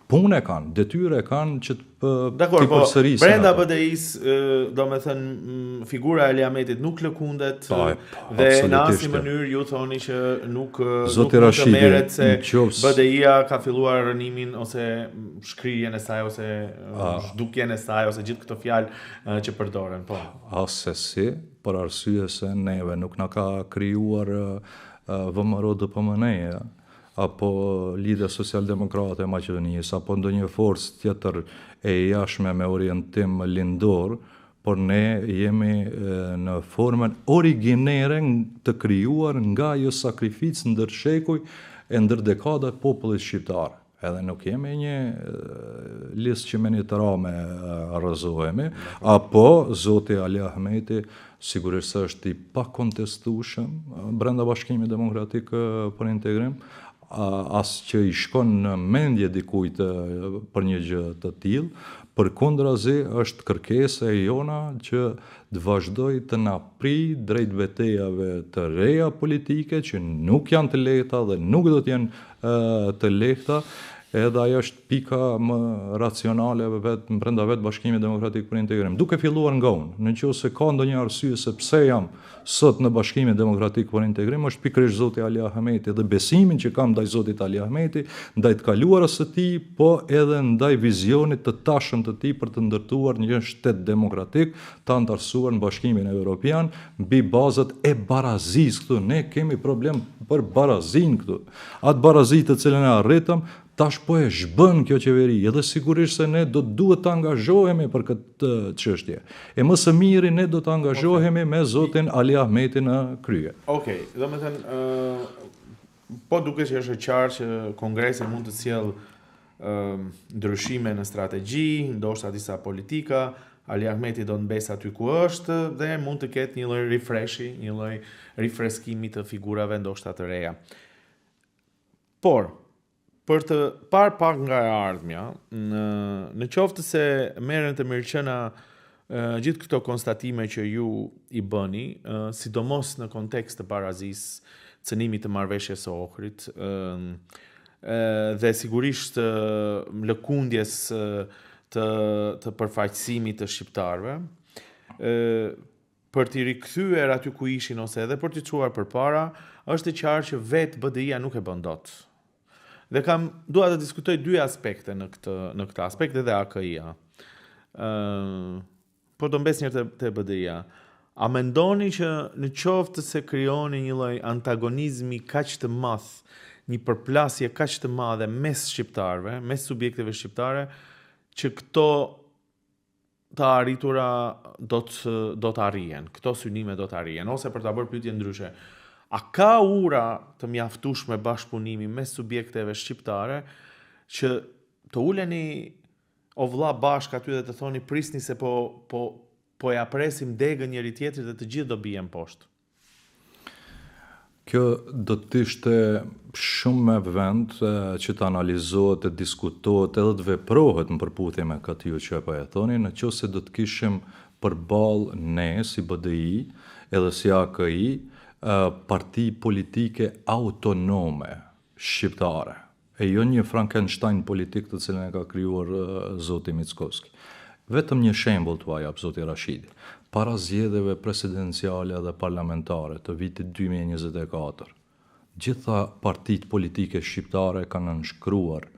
punë kanë, detyrë kanë që të përsërisin. Brenda BDI-s, domethënë figura e Ali Ahmetit nuk lëkundet dhe në asnjë mënyrë ju thoni që nuk të merret se BDI-a ka filluar rënimin ose shkrirjen e saj ose zhdukjen e saj ose gjithë këto fjalë që përdoren, po. Asesi, për arsye se neve nuk na ka krijuar VMRO-DPMN-ja, apo Lidhja Social-Demokrate e Maqedonisë, apo ndonjë forcë tjetër e jashtme me orientim lindor, por ne jemi në formën originere të krijuar nga ajo sakrificë ndër shekuj e ndër dekada e popullit shqiptar. Edhe nuk jemi një listë që me një të rame rrëzohemi, apo Zoti Ali Ahmeti sigurisht është i pakontestueshëm brenda Bashkimit Demokratik për Integrim, as që i shkon në mendje dikujt për një gjë të tillë, përkundrazi është kërkesa e jona që të vazhdoj të na pri drejt betejave të reja politike që nuk janë të lehta dhe nuk do të jenë të lehta, edhe ajo është pika më racionale brenda vetë Bashkimit Demokratik për Integrim. Duke filluar nga unë, nëse ka ndonjë arsye se pse jam sot në Bashkimin Demokratik për Integrim, është pikërisht Zoti Ali Ahmeti dhe besimin që kam ndaj Zotit Ali Ahmeti, ndaj të kaluarës së tij, po edhe ndaj vizionit të tashëm të tij për të ndërtuar një shtet demokratik të antarësuar në Bashkimin Evropian mbi bazat e barazisë këtu. Ne kemi problem për barazin këtu. Atë barazi të cilën e arritëm, tash po e zhbën kjo qeveri, edhe sigurisht se ne duhet të angazhohemi për këtë çështje. E më së miri ne do të angazhohemi me Zotin Ali Ahmeti në krye. Okej, domethënë po duket që është qartë që kongresi mund të sjellë ndryshime në strategji, ndoshta disa politika, Ali Ahmeti do të mbesë aty ku është dhe mund të ketë një lloj refreshi, një lloj rifreskimi të figurave ndoshta të reja. Por për të parë pak nga e ardhmja, në qoftë se merren të mirëqëna gjithë këto konstatime që ju i bëni, sidomos në kontekst të barazisë, cënimit të marrëveshjes së Ohrit, dhe sigurisht lëkundjes të përfaqësimit të shqiptarëve, për t'i rikthyer aty ku ishin ose edhe për t'i çuar përpara, është e qartë që vetë BDI-a nuk e bën dot. Dhe dua të diskutoj dy aspekte në këtë aspekt edhe AKI-a. Po do mbes njërë të BDI-a. A mendoni që në qoftë se krijoni një lloj antagonizmi kaq të madh, një përplasje kaq të madhe mes shqiptarëve, mes subjekteve shqiptare, që këto të arritura do të arrihen, këto synime do të arrihen, ose për ta bërë pyetje ndryshe, a ka ura të mjaftueshme bashkëpunimi mes subjekteve shqiptare që të uleni o vëlla bashkë aty dhe të thoni prisni se po ja presim degën njëri tjetrit dhe të gjithë do bien poshtë? Kjo do të ishte shumë me vend që të analizohet, të diskutohet edhe të veprohet në përputhje me këtë ju që po e thoni, nëse do të kishim përballë ne si BDI edhe si AKI parti politike autonome shqiptare, e jo një Frankenstein politik të cilën e ka krijuar zoti Mickovski. Vetëm një shembull t'ua jap zoti Rashidi. Para zgjedhjeve presidenciale dhe parlamentare të vitit 2024, gjitha partitë politike shqiptare kanë nënshkruar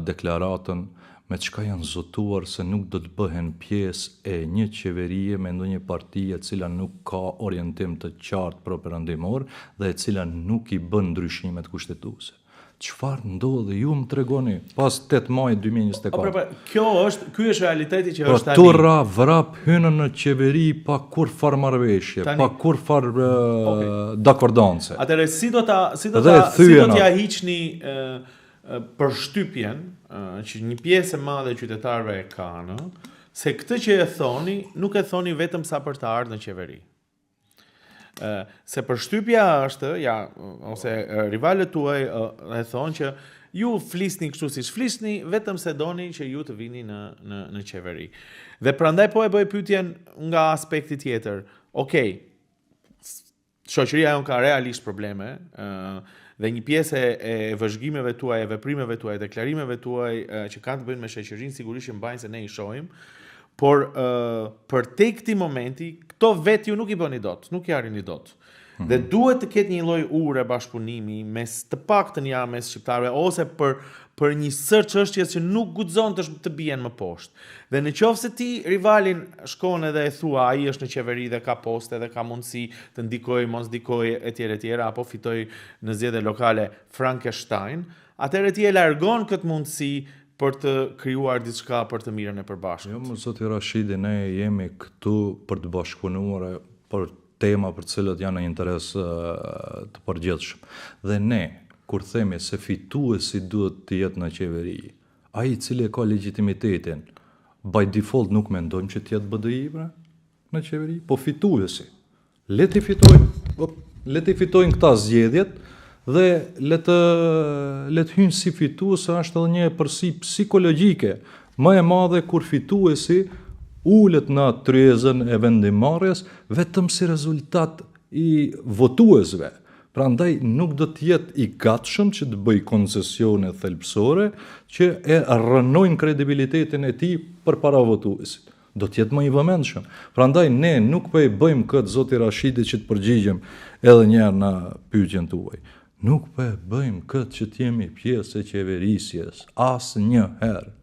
deklaratën me çka janë zotuar se nuk do të bëhen pjesë e një qeverie me ndonjë parti e cila nuk ka orientim të qartë propagandimor dhe e cila nuk i bën ndryshimet kushtetuese. Çfarë ndodhi? Ju më tregoni pas 8 majit 2024. Ky është realiteti që është tani. Turra vrap hynën në qeveri pa kur far marrëveshje, pa kur far dakordance. Atëherë si do t'ja hiqni përshtypjen që një pjesë e madhe e qytetarëve e kanë, se këtë që e thoni, nuk e thoni vetëm sa për të ardhur në qeveri. Se përshtypja është, ose rivalët tuaj e thonë që ju flisni kështu siç flisni, vetëm se doni që ju të vini në qeveri. Dhe prandaj po e bëj pyetjen nga aspekti tjetër. Okej, shoqëria jonë ka realisht probleme, dhe një pjesë e vëzhgimeve tuaj, e veprimeve tuaj, deklarimeve tuaj që kanë të bëjnë me shoqërinë sigurisht që mbajnë se ne i shohim, por për te këtij momenti, këto vetë ju nuk i bëni dot, nuk i arrini dot. Dhe duhet të ketë një lloj ure bashkëpunimi mes të paktën mes shqiptarëve ose për një sër çështjes që nuk guxon të bien më poshtë. Dhe në qoftë se ti rivalin shkon edhe e thua ai është në qeveri dhe ka poste dhe ka mundësi të ndikojë, mos ndikojë etj, apo fitoj në zgjedhje lokale Frankenstein, atëherë ti e largon këtë mundësi për të krijuar diçka për të mirën e përbashkët. Jo, më zoti Rashidi, ne jemi këtu për të bashkëpunuar për tema për cilët janë në interes të përgjithshëm. Dhe ne, kur themi se fituesi duhet të jetë në qeveri, ai i cili ka legitimitetin, by default nuk mendojmë që të jetë BDI në qeveri, po fituesi. Le të fitojnë këta zgjedhjet dhe le të hynë si fitues, është edhe një përsi psikologjike më e madhe kur fituesi ulet në tryezën e vendimarrjes vetëm si rezultat i votuesve. Prandaj nuk do të jetë i gatshëm që të bëj koncesione thelbësore që e rrënojnë kredibilitetin e tij përpara votuesit. Do të jetë më i vëmendshëm. Prandaj ne nuk po e bëjmë këtë zoti Rashidi që të përgjigjem edhe një herë në pyetjen tuaj. Nuk po e bëjmë këtë që të jemi pjesë e qeverisjes asnjëherë.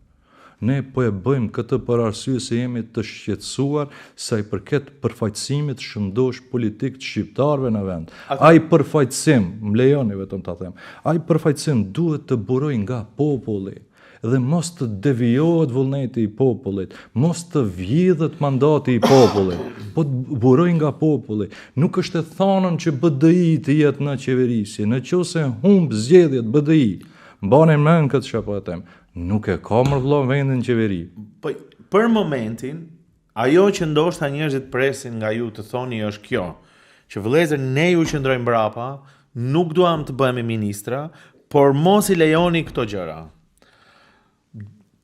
Ne po e bëjmë këtë për arsye se jemi të shqetësuar sa i përket përfaqësimit shëndosh politik të shqiptarëve në vend. Ai përfaqësim, më lejoni vetëm ta them, ai përfaqësim duhet të burojë nga populli dhe mos të devijohet vullneti i popullit, mos të vjedhet mandati i popullit, po të burojë nga populli. Nuk është e thanën që BDI të jetë në qeverisje, nëse humb zgjedhjet BDI. Mbani mend këtë çfarë po e them. Nuk e ka më vëlla vendin qeveri. Po për momentin, ajo që ndoshta njerëzit presin nga ju të thoni është kjo, që vëllezër ne ju qëndrojmë mbrapa, nuk duam të bëhemi ministra, por mos i lejoni këto gjëra.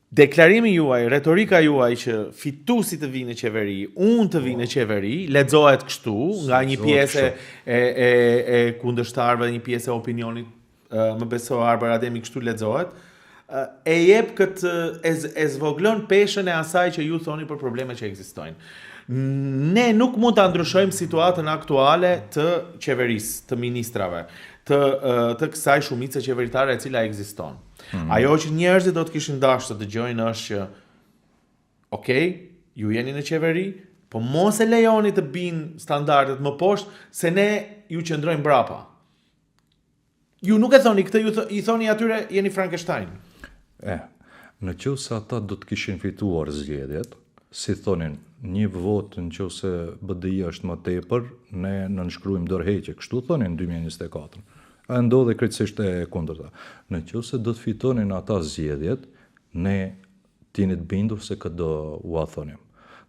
Deklarimi juaj, retorika juaj që fituesi të vinë në qeveri, unë të vinë në qeveri, lexohet kështu nga një pjesë e kundërshtarëve, një pjesë e opinionit, më beso Arber Ademi kështu lexohet. E jep këtë e zvoglon peshën e asaj që ju thoni për probleme që ekzistojnë. Ne nuk mund të ndryshojmë situatën aktuale të qeverisë, të ministrave, të kësaj shumice qeveritare e cila ekziston. Ajo që njerëzit do të kishin dashur të dëgjojnë është që okay, ju jeni në qeveri, po mos e lejoni të binë standardet më poshtë se ne ju qëndrojmë mbrapa. Ju nuk e thoni këtë, i thoni atyre jeni Frankenstein. Në qoftë se ata do të kishin fituar zgjedhjet, si thonin, një votë në qoftë se BDI është më tepër, ne nënshkruajmë dorëheqje, kështu thonin në 2024. A ndodhe krejtësisht e kundërta. Në qoftë se do të fitonin ata zgjedhjet, ne t'jeni të bindur se këtë do ua thonim.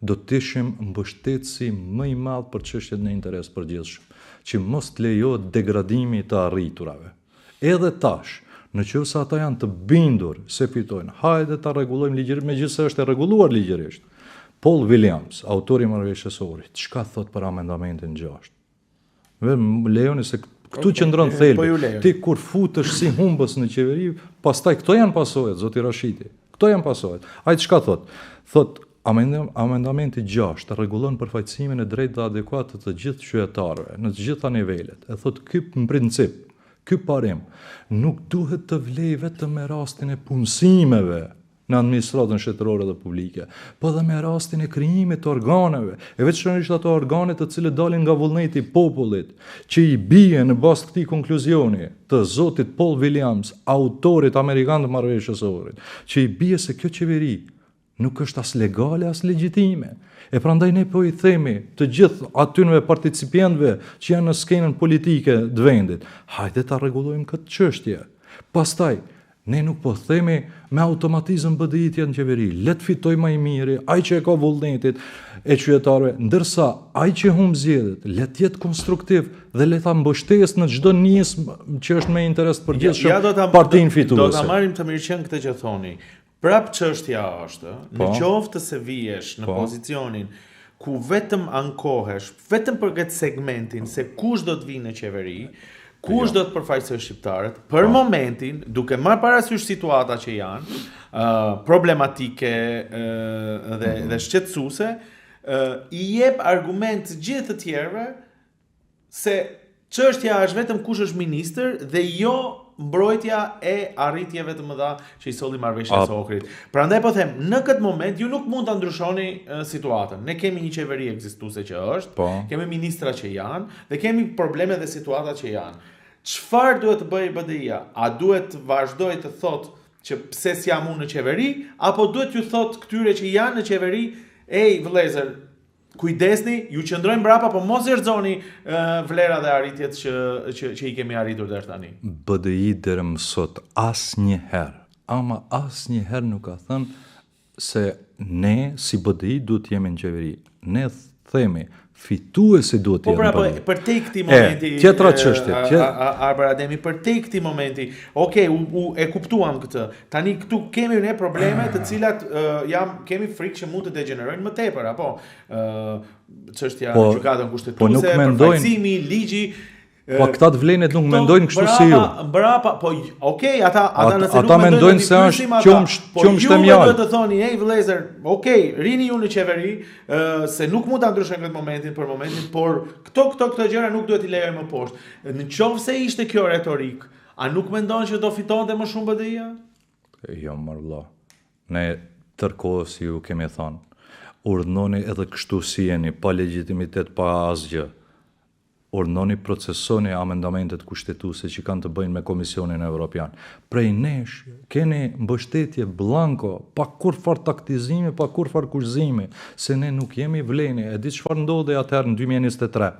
Do të ishim mbështetësi më i madh për çështjet në interes përgjithshëm, që mos të lejohet degradimi të arriturave. Edhe tash, në qoftë se ata janë të bindur se fitojnë, hajde ta rregullojmë ligjërisht, megjithëse është e rregulluar ligjërisht. Paul Williams, autori i marrëveshjes së Ohrit, çka thot për amendamentin 6? Më lejoni se këtu qëndron thelbi. Ti kur futesh si humbës në qeveri, pastaj këto janë pasojat, zoti Rashidi. Këto janë pasojat. Ai çka thot? Thot amendamenti 6 të rregullon përfaqësimin e drejtë dhe adekuat të gjithë qytetarëve në të gjitha nivelet. E thot ky në princip, ky parim nuk duhet të vlej vetëm me rastin e punësimeve në administratën shtetërore dhe publike, po dhe me rastin e krijimit të organeve, e veçanërisht ato organe të cilët dalin nga vullneti i popullit, që i bie në bazë këtij konkluzioni të zotit Paul Williams, autorit amerikan të marrëveshjes së Ohrit, që i bie se kjo qeveri nuk është as legale as legjitime. E prandaj ne po i themi të gjithë atyre participantëve që janë në skenën politike të vendit, hajde ta rregullojmë këtë çështje. Pastaj ne nuk po themi me automatizëm BDI të jetë në qeveri, le të fitoj më i miri, ai që e ka vullnetit e qytetarëve, ndërsa ai që humb zgjedhjet, le të jetë konstruktiv dhe le ta mbështesë në çdo nismë që është me interes të përgjithshëm partinë fituese. Do ta marrim të mirëqen këtë që thoni. Prap çështja është, në qoftë se vihesh në pozicionin ku vetëm ankohesh, vetëm për këtë segmentin se kush do të vinë në qeveri, kush do të përfaqësojë shqiptarët, për momentin, duke marrë parasysh situata që janë, problematike dhe shqetësuese, i jep argument të gjithë të tjerëve se çështja është vetëm kush është ministër dhe jo mbrojtja e arritjeve të mëdha që i solli marrëveshja së Ohrit. Prandaj po them, në këtë moment ju nuk mund ta ndryshoni situatën. Ne kemi një qeveri ekzistuese që është, kemi ministra që janë dhe kemi probleme dhe situata që janë. Çfarë duhet të bëjë BDI-ja? A duhet të vazhdojë të thotë që pse s'jam unë në qeveri, apo duhet ju thot këtyre që janë në qeveri, ej vëllezër, kujdesni, ju qëndrojmë brapa, po mos erxoni vlera dhe arritjet që i kemi arritur deri tani. BDI deri më sot asnjëherë nuk ka thënë se ne si BDI duhet jemi në qeveri. Ne themi fituesi duhet të jenë. Po pra, për te këtij momenti. Tjetra çështje. Arber Ademi, për te këtij momenti. Okej, e kuptuam këtë. Tani këtu kemi ne probleme të cilat kemi frikë që mund të degenerojnë më tepër, apo çështja e gjykatës kushtetuese, përfaqësimi, ligji. Po këta të vlenet nuk mendojnë kështu si ju. Brapa, po okej, ata nëse nuk mendojnë se është qumshtë mjaltë. Po ju të thoni, ej vëllezër, okej, rini ju në qeveri, se nuk mund ta ndryshojmë këtë momentin për momentin, por këto gjëra nuk duhet i lejojmë më poshtë. Nëse ishte kjo retorik, a nuk mendon që do fitonte më shumë BDI-ja? Jo, vëlla. Ne tërkohës ju kemi thënë, urdhnoni edhe kështu si jeni, pa legjitimitet, pa asgjë. Urdhnoni procesoni amendamentet kushtetuese që kanë të bëjnë me Komisionin Evropian. Prej nesh, keni mbështetje blanko, pa kurfar taktizimi, pa kurfar kushëzimi, se ne nuk jemi vleni. E di çfarë ndodhi atëherë në 2023.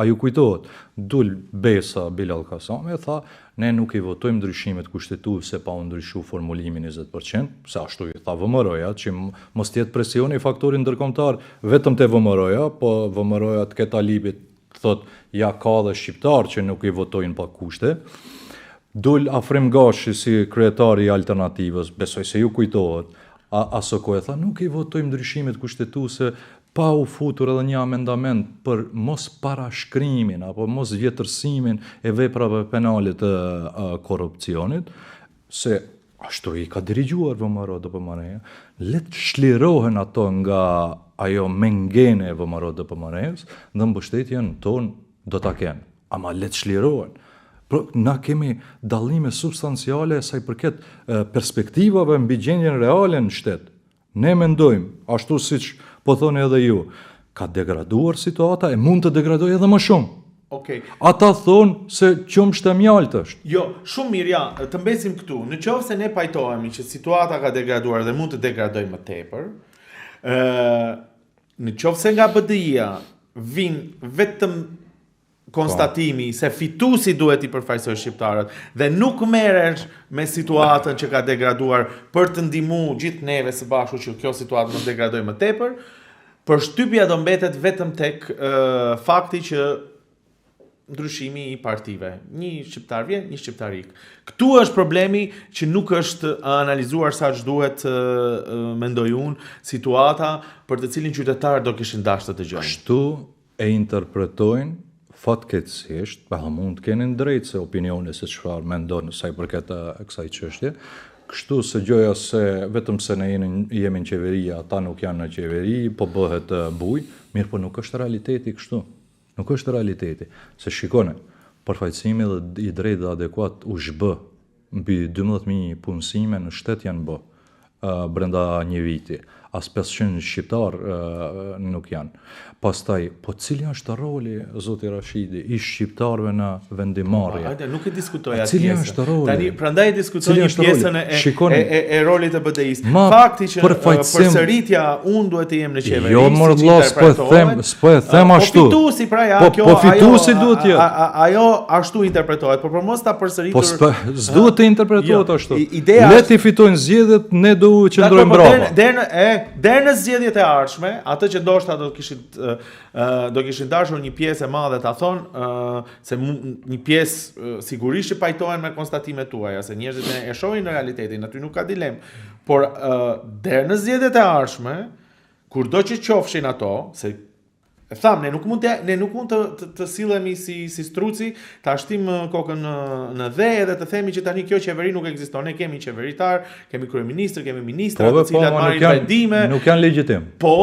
A ju kujtohet? Dul Besa Bilal Kasami e tha, ne nuk i votojmë ndryshimet kushtetuese pa u ndryshuar formulimin 20%, se ashtu i tha VMRO-ja, që mos jetë presioni faktorin ndërkombëtar vetëm te VMRO-ja, po VMRO-ja të ketë alibit thot, ja ka dhe shqiptar që nuk i votojnë pa kushte. Dul Afrim Gashi si kryetari i alternativës, besoj se ju kujtohet, Asoko e tha, nuk i votojmë ndryshimet kushtetuese pa u futur edhe një amendament për mos parashkrimin apo mos vjetërsimin e veprave penale të korrupsionit, se ashtu i ka dirigjuar VMRO DPMR-ja, let shlirohen ato nga ajo mengene e VMRO DPMR-s, dhe mbështetjen ton do ta kenë, ama let shlirohen. Na kemi dallime substanciale sa i përket perspektivave mbi gjendjen reale në shtet. Ne mendojmë, ashtu siç po thoni edhe ju, ka degraduar situata e mund të degradojë edhe më shumë. Okay. Ata thonë se qumshtë e mjaltë është. Jo, shumë mirë, ja, të mbesim këtu. Në qoftë se ne pajtohemi që situata ka degraduar dhe mund të degradojë më tepër, në qoftë se nga BDI-ja vin vetëm konstatimi se fituesi duhet i përfaqësoj shqiptarët dhe nuk merresh me situatën që ka degraduar për të ndihmuar gjithë neve së bashku që kjo situatë mos degradojë më tepër, përshtypja do mbetet vetëm tek fakti që ndryshimi i partive. Një shqiptar vjen, një shqiptar ik. Këtu është problemi që nuk është analizuar sa duhet, mendoj unë, situata për të cilin qytetarët do kishin dashur të dëgjojnë. Kështu e interpretojnë fatkeqësisht, pa mund të kenë drejtë se opinione se çfarë mendon sa i përket kësaj çështje. Kështu se gjoja se vetëm se ne jemi në qeveri, ata nuk janë në qeveri, po bëhet buj, mirë po nuk është realiteti kështu. Nuk është realiteti, se shikone, përfaqësimi dhe i drejtë dhe adekuat u zhbë, mbi 12.000 punësime në shtet janë bë, brenda një viti, as 500 shqiptar nuk janë. Pastaj, po cili është roli, zoti Rashidi, i shqiptarëve në vendimarrje? Hajde, nuk e diskutoj atë pjesën. Cili është roli? Tani, prandaj diskutoj një pjesën e rolit të BDI-s. Fakti që përsëritja unë duhet të jem në qeveri. Jo, morlla, s'po e them ashtu. Po fituesi pra ja, kjo po fituesi duhet të jetë. Ajo ashtu interpretohet, por mos ta përsëritur. Po s'duhet të interpretohet ashtu. Le të fitojnë zgjedhjet, ne do qëndrojmë brapa. Deri në zgjedhjet e ardhshme, atë që ndoshta do kishin dashur një pjesë e madhe ta thonë se një pjesë sigurisht që pajtohen me konstatimet tuaja, se njerëzit e shohin në realitetin, aty nuk ka dilemë. Por deri në zgjedhjet e ardhshme, kurdo që qofshin ato, se e tham, ne nuk mund të sillemi si struci, ta shtim kokën në dhe edhe të themi që tani kjo qeveri nuk ekziston. Ne kemi qeveritar, kemi kryeministër, kemi ministra, të cilat marrin vendime. Nuk janë legjitim. Po,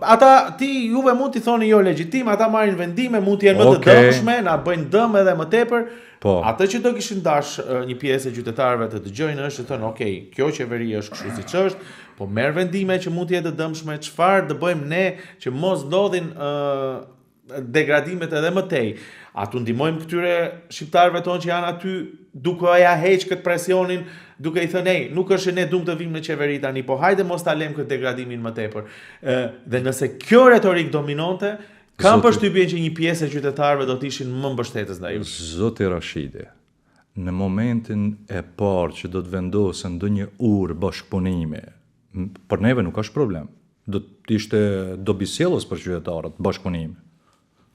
ata juve mund t'i thoni jo legjitim, ata marrin vendime, mund të jenë më të dëmshme, na bëjnë dëm edhe më tepër. Po. Atë që do kishin dash një pjesë e qytetarëve të dëgjojnë është të thonë, okay, kjo qeveri është kështu siç është, po merr vendime që mund të jetë të dëmshme, çfarë do bëjmë ne që mos ndodhin degradimet edhe më tej. A tu ndihmojmë këtyre shqiptarëve tonë që janë aty duke ja heq këtë presionin, duke i thënë, nuk është ne duam të vim në qeveri tani, po hajde mos ta lëm këtë degradimin më tepër. Dhe nëse kjo retorik dominonte, kam përshtypjen që një pjesë e qytetarëve do të ishin më mbështetës ndaj. Zoti Rashidi, në momentin e parë që do të vendosen ndonjë urë bashkëpunimi, për neve nuk është problem. Do të ishte dobisjellës për qytetarët bashkëpunimi.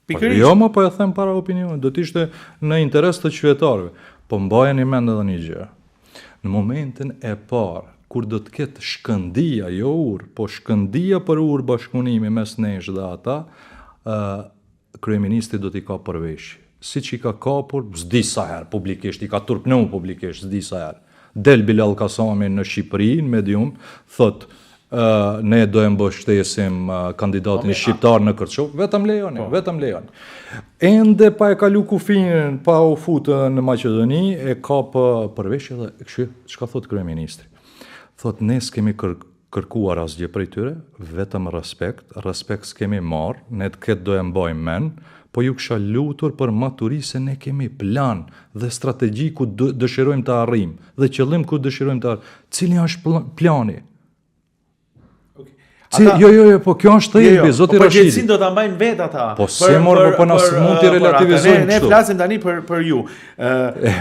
Pikërisht. Jo, po e them para opinionit, do të ishte në interes të qytetarëve. Po mbajeni mend edhe një gjë. Në momentin e parë, kur do të ketë shkëndia, jo urë, po shkëndia për urë bashkëpunimi mes nesh dhe ata, kryeministri do t'i ka përvesh. Si që i ka kapur, s'di sa herë publikisht, i ka turpnu publikisht, s'di sa herë. Del Bilal Kasami në Shqipëri, në medium, thot, ne do e mbështesim kandidatin shqiptar në Kërçov, vetëm lejoni. Ende pa e kalu kufinë, pa u futë në Maqedoni, e ka përvesh edhe, çka thot kryeministri? Thot, ne s'kemi kërkuar asgjë prej tyre, vetëm respekt s'kemi marrë, ne të këtë do e mbajmë men, po ju kisha lutur për maturi se ne kemi plan dhe strategji ku dëshirojmë të arrijmë, dhe qëllim ku dëshirojmë të arrijmë. Cili është plani? Jo, po kjo është të jepi, zoti Rashidi. Po përgjegjësinë do ta mbajnë vetë ata. Po se po na mund t'i relativizojmë kështu. Ne flasim tani për ju.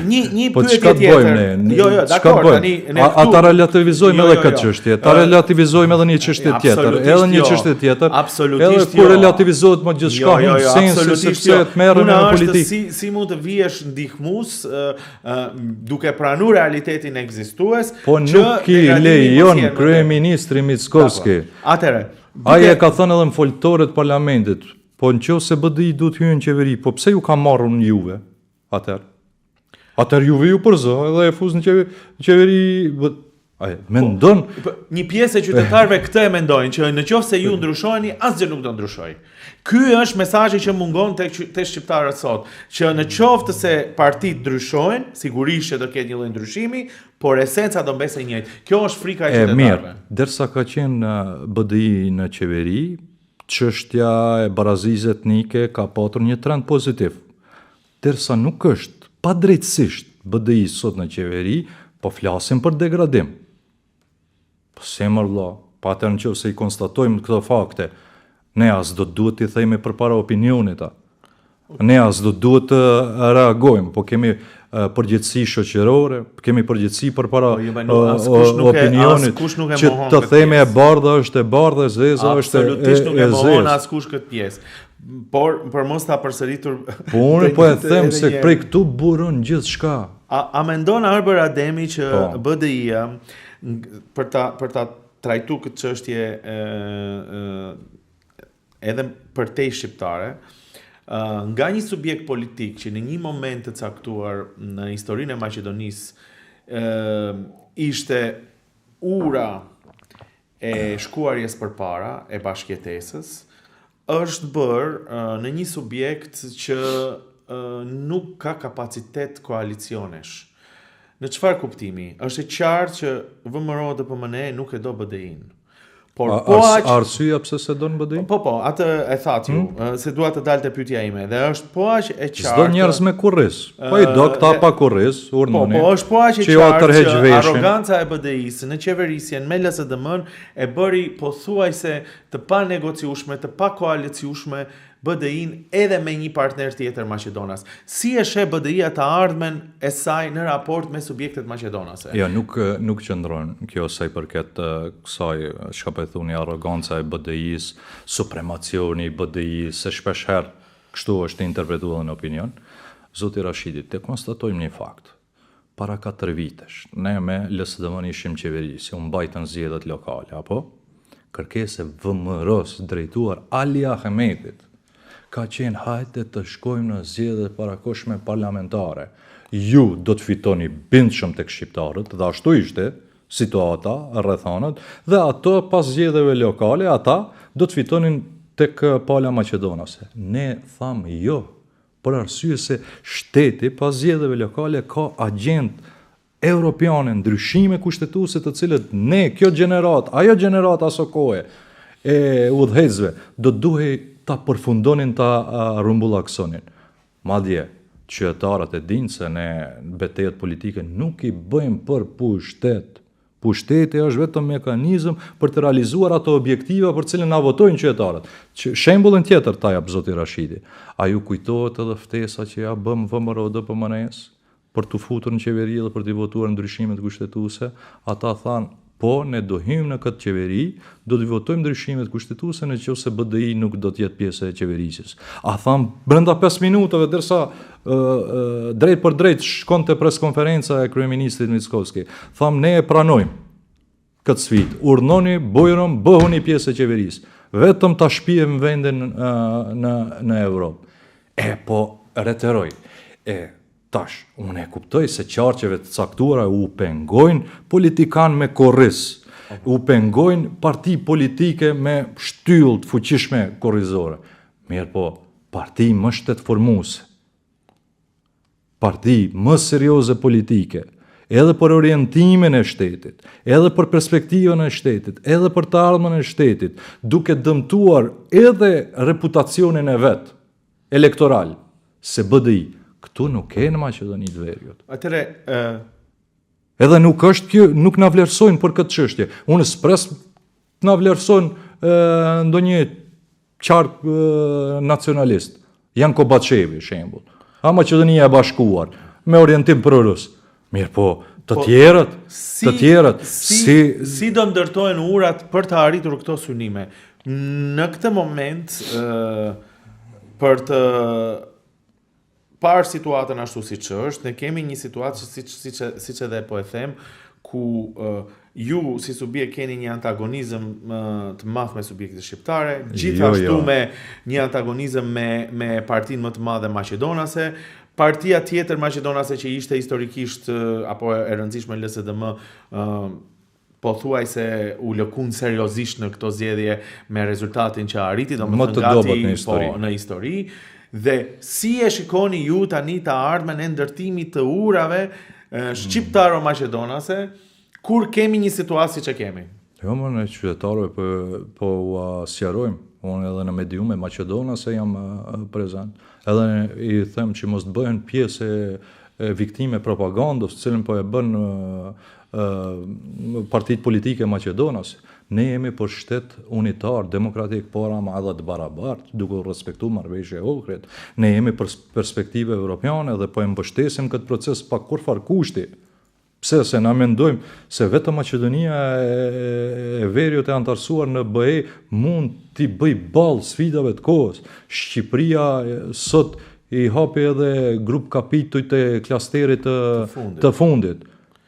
Një po pyetje tjetër. Jo, dakor, tani ne ata relativizojmë edhe këtë çështje. Ta relativizojmë edhe një çështje tjetër, edhe një çështje tjetër. Edhe kur relativizohet më gjithçka, në sensin sepse merren në politikë. Si mund të vihesh ndihmues duke pranuar realitetin ekzistues, po nuk i lejon kryeministri Mickovski. Aja ka thënë edhe në foltorët parlamentit, po në qoftë se BDI du të hyjë në qeveri, po pse ju ka marrën në juve? Atër juve ju përzë, edhe e fuzë në qeveri... Mendon... Një pjesë e qytetarëve këtë e mendojnë, që në qoftë se ju ndryshojni, asgjë nuk do ndryshoj. Ky është mesazhi që mungon te shqiptarët sot, që në qoftë se partitë ndryshojnë, sigurisht që do ketë një lloj ndryshimi, por esenca do mbesë e njëjtë. Kjo është frika e qytetarëve. Mirë, derisa ka qenë BDI në qeveri, çështja e barazisë etnike ka patur një trend pozitiv. Derisa nuk është padrejtësisht BDI sot në qeveri, po flasim për degradim. Po semër vëlla, pa atë në qoftë se i konstatojmë këto fakte, ne as do duhet t'i themi përpara opinionit. Ne as do duhet të reagojmë, po kemi përgjegjësi shoqërore, kemi përgjegjësi përpara opinionit, që të themi e bardha është e bardha, e zeza është e zeza. Absolutisht nuk e mohon askush këtë pjesë. Por për mos ta përsëritur. Po unë po e them se prej këtu buron gjithçka. A mendon Arber Ademi që BDI-ja për ta trajtuar këtë çështje edhe për te shqiptare, nga një subjekt politik që në një moment të caktuar në historinë e Maqedonisë ishte ura e shkuarjes përpara e bashkëjetesës, është bërë në një subjekt që nuk ka kapacitet koalicionesh. Në çfarë kuptimi? Është e qartë që VMRO dhe PMNE nuk e do BDI-n. Por arsyeja pse se don BDI? Po, atë e thatë ju, se dua të dalte pyetja ime, dhe është po aq e qartë. Çdo njerëz me kurriz. Po i do këta pa kurriz, urnoni. Po është po aq e qartë që arroganca e BDI-s në qeverisjen me LSDM-n e bëri pothuajse të pa negociueshme, të pa koaliciueshme BDI-n edhe me një partner tjetër Maqedonas. Si e sheh BDI-ja të ardhmen e saj në raport me subjektet maqedonase? Jo, nuk qëndron kjo sa i përket kësaj çka po thoni arroganca e BDI-s, supremacioni i BDI-s, se shpeshherë kështu është interpretuar në opinion. Zoti Rashidi, të konstatojmë një fakt. Para 4 vitesh, ne me LSDM ishim qeveri, si u mbajtën zgjedhjet lokale, apo kërkesë VMRO-s drejtuar Ali Ahmetit ka qenë hajte të shkojmë në zgjedhje parakoshme parlamentare. Ju do të fitoni bindshëm tek shqiptarët, dhe ashtu ishte situata, rrethanat, dhe ato pas zgjedhjeve lokale, ata do të fitonin tek pala maqedonase. Ne tham jo, për arsye se shteti pas zgjedhjeve lokale ka agjent europiane, ndryshime kushtetuese të cilët ne, kjo gjenerat, ajo gjenerat aso kohe e udhëheqësve, do duhej ta përfundonin ta rumbullaksonin. Madje qytetarët e dinë se ne betejat politike nuk i bëjmë për pushtet. Pushteti është vetëm mekanizëm për të realizuar ato objektiva për cilën na votojnë qytetarët. Shembullin tjetër ta jap zoti Rashidi. A ju kujtohet edhe ftesa që ja bëm VMRO-DPMNE-s për të futur në qeveri dhe për të votuar ndryshimet kushtetuese? Ata thanë, po, ne do hymë në këtë qeveri, do të votojmë ndryshimet kushtetuese nëse BDI nuk do të jetë pjesë e qeverisjes. A thamë, brenda 5 minutave, derisa drejt për drejt shkon të preskonferenca e kryeministrit Mickovski, thamë, ne e pranojmë këtë sfidë, urdhnoni bujron, bëhuni pjesë e qeverisë, vetëm ta shpijem vendin në Evropë. Po, reteroj, tash, unë e kuptoj se qarqeve të caktuara u pengojnë politikan me korris, u pengojnë parti politike me shtyllë të fuqishme korrizore. Mirë po, parti më shtetformuese, parti më serioze politike, edhe për orientimin e shtetit, edhe për perspektivën e shtetit, edhe për të ardhmen e shtetit, duke dëmtuar edhe reputacionin e vet elektoral, se BDI këtu nuk e në Maqedoni të Veriut. Atëre, edhe nuk është kjo, nuk na vlerësojnë për këtë çështje. Unë s'pres na vlerësojnë ndonjë qark nacionalist. Janko Baçevi, shembull. A Maqedonia e Bashkuar, me orientim prorus. Mirë po, të tjerët, si do ndërtohen urat për të arritur këto synime? Në këtë moment, për të parë situatën ashtu si që është, ne kemi një situatë si që dhe po e them, ku ju si subjekt keni një antagonizëm të madh me subjektet shqiptare, gjithashtu me një antagonizëm me partinë më të madhe maqedonase, partia tjetër maqedonase që ishte historikisht apo e rëndësishme LSDM po thuaj se u lëkun seriozisht në këto zgjedhje me rezultatin që arriti, domethënë gati në histori. Dhe si e shikoni ju tani të ardhmen e ndërtimit të urave shqiptaro-maqedonase, kur kemi një situatë që kemi? Jo, më në qytetarëve po sqarojmë, unë edhe në mediume maqedonase jam prezent, edhe i them që mos të bëhen pjesë e viktime propagandës, cilën po e bën partitë politike maqedonase. Ne jemi për shtet unitar, demokratik, por ama edhe të barabartë, duke respektuar marrëveshje Ohrid. Ne jemi për perspektive evropiane dhe po e mbështesim këtë proces pa kurfar kushti. Pse se na mendojmë se vetëm Maqedonia e Veriut e antarësuar në BE mund t'i bëj ballë sfidave të kohës. Shqipëria sot i hapi edhe grup kapitujt e klasterit të fundit.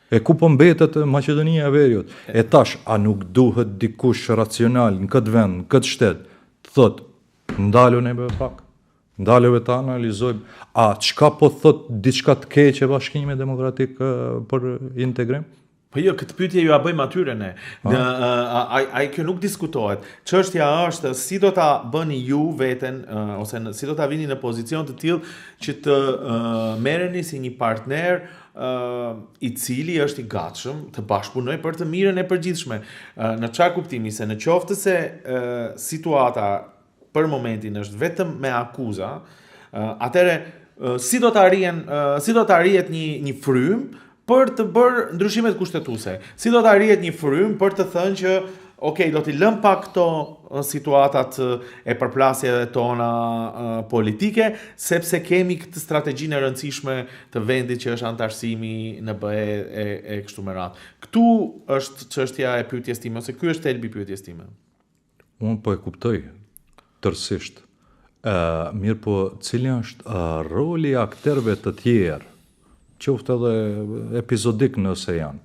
E ku po mbetet Maqedonia e Veriut? E tash, a nuk duhet dikush racional në këtë vend, në këtë shtet, të thot, ndalu neve pak, ndalu ta analizojmë, a çka po thot diçka të keqe Bashkimi Demokratik për integrim? Po jo, këtë pyetje ju a bëjmë atyre ne. Ai kjo nuk diskutohet. Çështja është si do ta bëni ju veten ose si do ta vini në pozicion të tillë që të merreni si një partner i cili është i gatshëm të bashkëpunoj për të mirën e përgjithshme. Në çfarë kuptimi se në qoftë se situata për momentin është vetëm me akuza, atëre si do të arrihet një frym për të bërë ndryshimet kushtetuese. Si do të arrihet një frym për të thënë që do t'i lëm pak këto situatat e përplasjeve tona politike, sepse kemi këtë strategjinë e rëndësishme të vendit që është antarësimi në BE e kështu me radhë. Këtu është çështja e pyetjes time, ose ky është thelbi i pyetjes time. Unë po e kuptoj tërësisht. Mirë po, cili është roli aktorëve të tjerë, qoftë edhe epizodik nëse janë,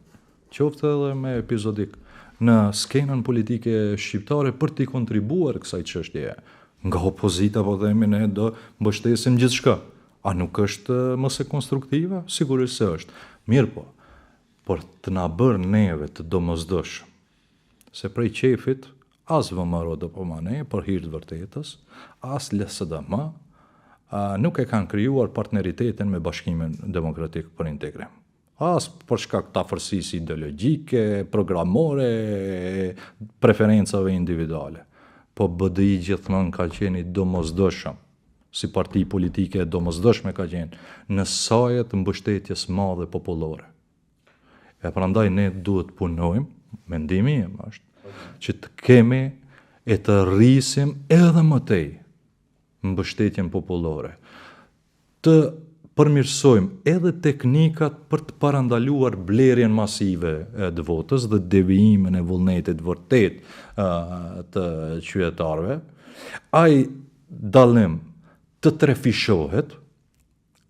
qoftë edhe me epizodik, në skenën politike shqiptare për t'i kontribuar kësaj çështjeje. Nga opozita po themi ne do mbështesim gjithçka. A nuk është mos e konstruktive? Sigurisht se është. Mirë po, por të na bërë neve të domosdoshëm, se prej qefit as VMRO-DPMNE për hir të vërtetës, as LSDM nuk e kanë krijuar partneritetin me Bashkimin Demokratik për Integrim. As për shkak të afërsisë ideologjike, programore, preferencave individuale. po BDI gjithmonë ka qenë i domosdoshëm, si parti politike e domosdoshme ka qenë, në sajet mbështetjes madhe popullore. E prandaj ne duhet punojmë, mendimi im është, që të kemi e të rrisim edhe më tej mbështetjen popullore, të përmirësojmë edhe teknikat për të parandaluar blerjen masive të votës dhe devijimin e vullnetit vërtet të qytetarëve. Ai dallim të trefishohet,